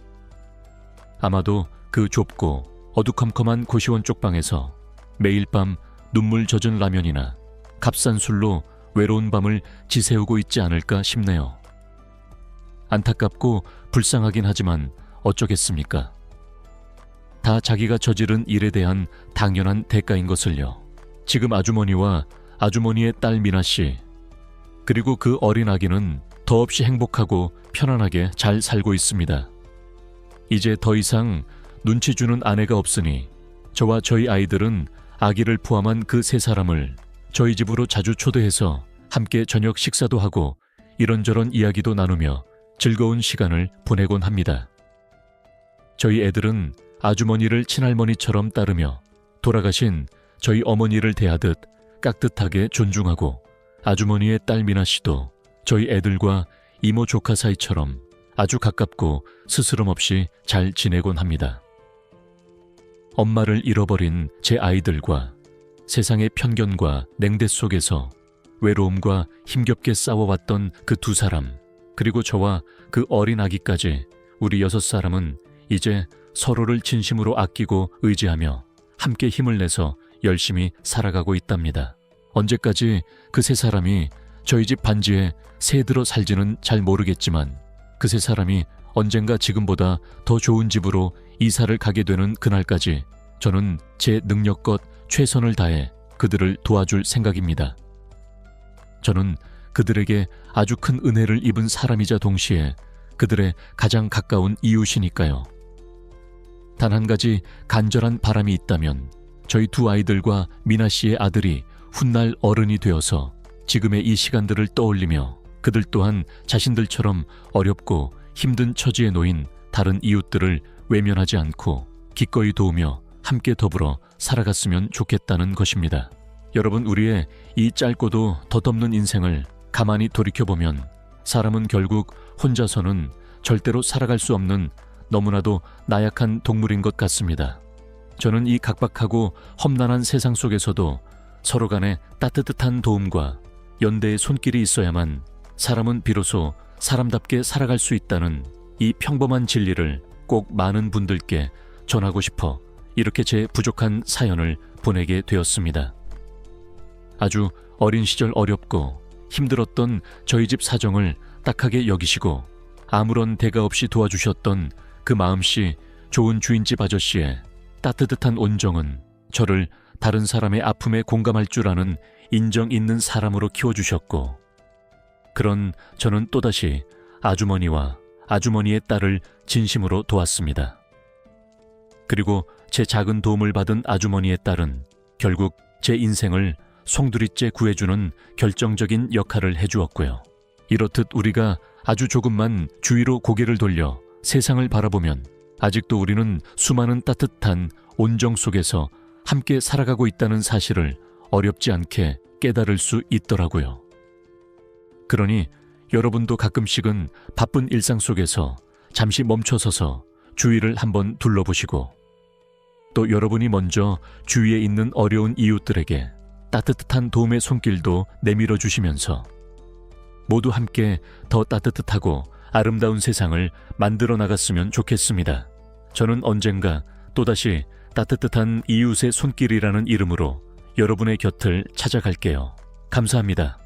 아마도 그 좁고 어두컴컴한 고시원 쪽방에서 매일 밤 눈물 젖은 라면이나 값싼 술로 외로운 밤을 지새우고 있지 않을까 싶네요. 안타깝고 불쌍하긴 하지만 어쩌겠습니까? 다 자기가 저지른 일에 대한 당연한 대가인 것을요. 지금 아주머니와 아주머니의 딸 미나씨 그리고 그 어린 아기는 더없이 행복하고 편안하게 잘 살고 있습니다. 이제 더 이상 눈치 주는 아내가 없으니 저와 저희 아이들은 아기를 포함한 그 세 사람을 저희 집으로 자주 초대해서 함께 저녁 식사도 하고 이런저런 이야기도 나누며 즐거운 시간을 보내곤 합니다. 저희 애들은 아주머니를 친할머니처럼 따르며 돌아가신 저희 어머니를 대하듯 깍듯하게 존중하고 아주머니의 딸 미나 씨도 저희 애들과 이모 조카 사이처럼 아주 가깝고 스스럼 없이 잘 지내곤 합니다. 엄마를 잃어버린 제 아이들과 세상의 편견과 냉대 속에서 외로움과 힘겹게 싸워왔던 그 두 사람, 그리고 저와 그 어린 아기까지 우리 6사람은 이제 서로를 진심으로 아끼고 의지하며 함께 힘을 내서 열심히 살아가고 있답니다. 언제까지 그 세 사람이 저희 집 반지에 새들어 살지는 잘 모르겠지만 그 세 사람이 언젠가 지금보다 더 좋은 집으로 이사를 가게 되는 그날까지 저는 제 능력껏 최선을 다해 그들을 도와줄 생각입니다. 저는 그들에게 아주 큰 은혜를 입은 사람이자 동시에 그들의 가장 가까운 이웃이니까요. 단 한 가지 간절한 바람이 있다면 저희 두 아이들과 미나 씨의 아들이 훗날 어른이 되어서 지금의 이 시간들을 떠올리며 그들 또한 자신들처럼 어렵고 힘든 처지에 놓인 다른 이웃들을 외면하지 않고 기꺼이 도우며 함께 더불어 살아갔으면 좋겠다는 것입니다. 여러분, 우리의 이 짧고도 덧없는 인생을 가만히 돌이켜보면 사람은 결국 혼자서는 절대로 살아갈 수 없는 너무나도 나약한 동물인 것 같습니다. 저는 이 각박하고 험난한 세상 속에서도 서로 간에 따뜻한 도움과 연대의 손길이 있어야만 사람은 비로소 사람답게 살아갈 수 있다는 이 평범한 진리를 꼭 많은 분들께 전하고 싶어 이렇게 제 부족한 사연을 보내게 되었습니다. 아주 어린 시절 어렵고 힘들었던 저희 집 사정을 딱하게 여기시고 아무런 대가 없이 도와주셨던 그 마음씨 좋은 주인집 아저씨의 따뜻한 온정은 저를 다른 사람의 아픔에 공감할 줄 아는 인정 있는 사람으로 키워주셨고, 그런 저는 또다시 아주머니와 아주머니의 딸을 진심으로 도왔습니다. 그리고 제 작은 도움을 받은 아주머니의 딸은 결국 제 인생을 송두리째 구해주는 결정적인 역할을 해주었고요. 이렇듯 우리가 아주 조금만 주위로 고개를 돌려 세상을 바라보면 아직도 우리는 수많은 따뜻한 온정 속에서 함께 살아가고 있다는 사실을 어렵지 않게 깨달을 수 있더라고요. 그러니 여러분도 가끔씩은 바쁜 일상 속에서 잠시 멈춰서서 주위를 한번 둘러보시고 또 여러분이 먼저 주위에 있는 어려운 이웃들에게 따뜻한 도움의 손길도 내밀어 주시면서 모두 함께 더 따뜻하고 아름다운 세상을 만들어 나갔으면 좋겠습니다. 저는 언젠가 또다시 따뜻한 이웃의 손길이라는 이름으로 여러분의 곁을 찾아갈게요. 감사합니다.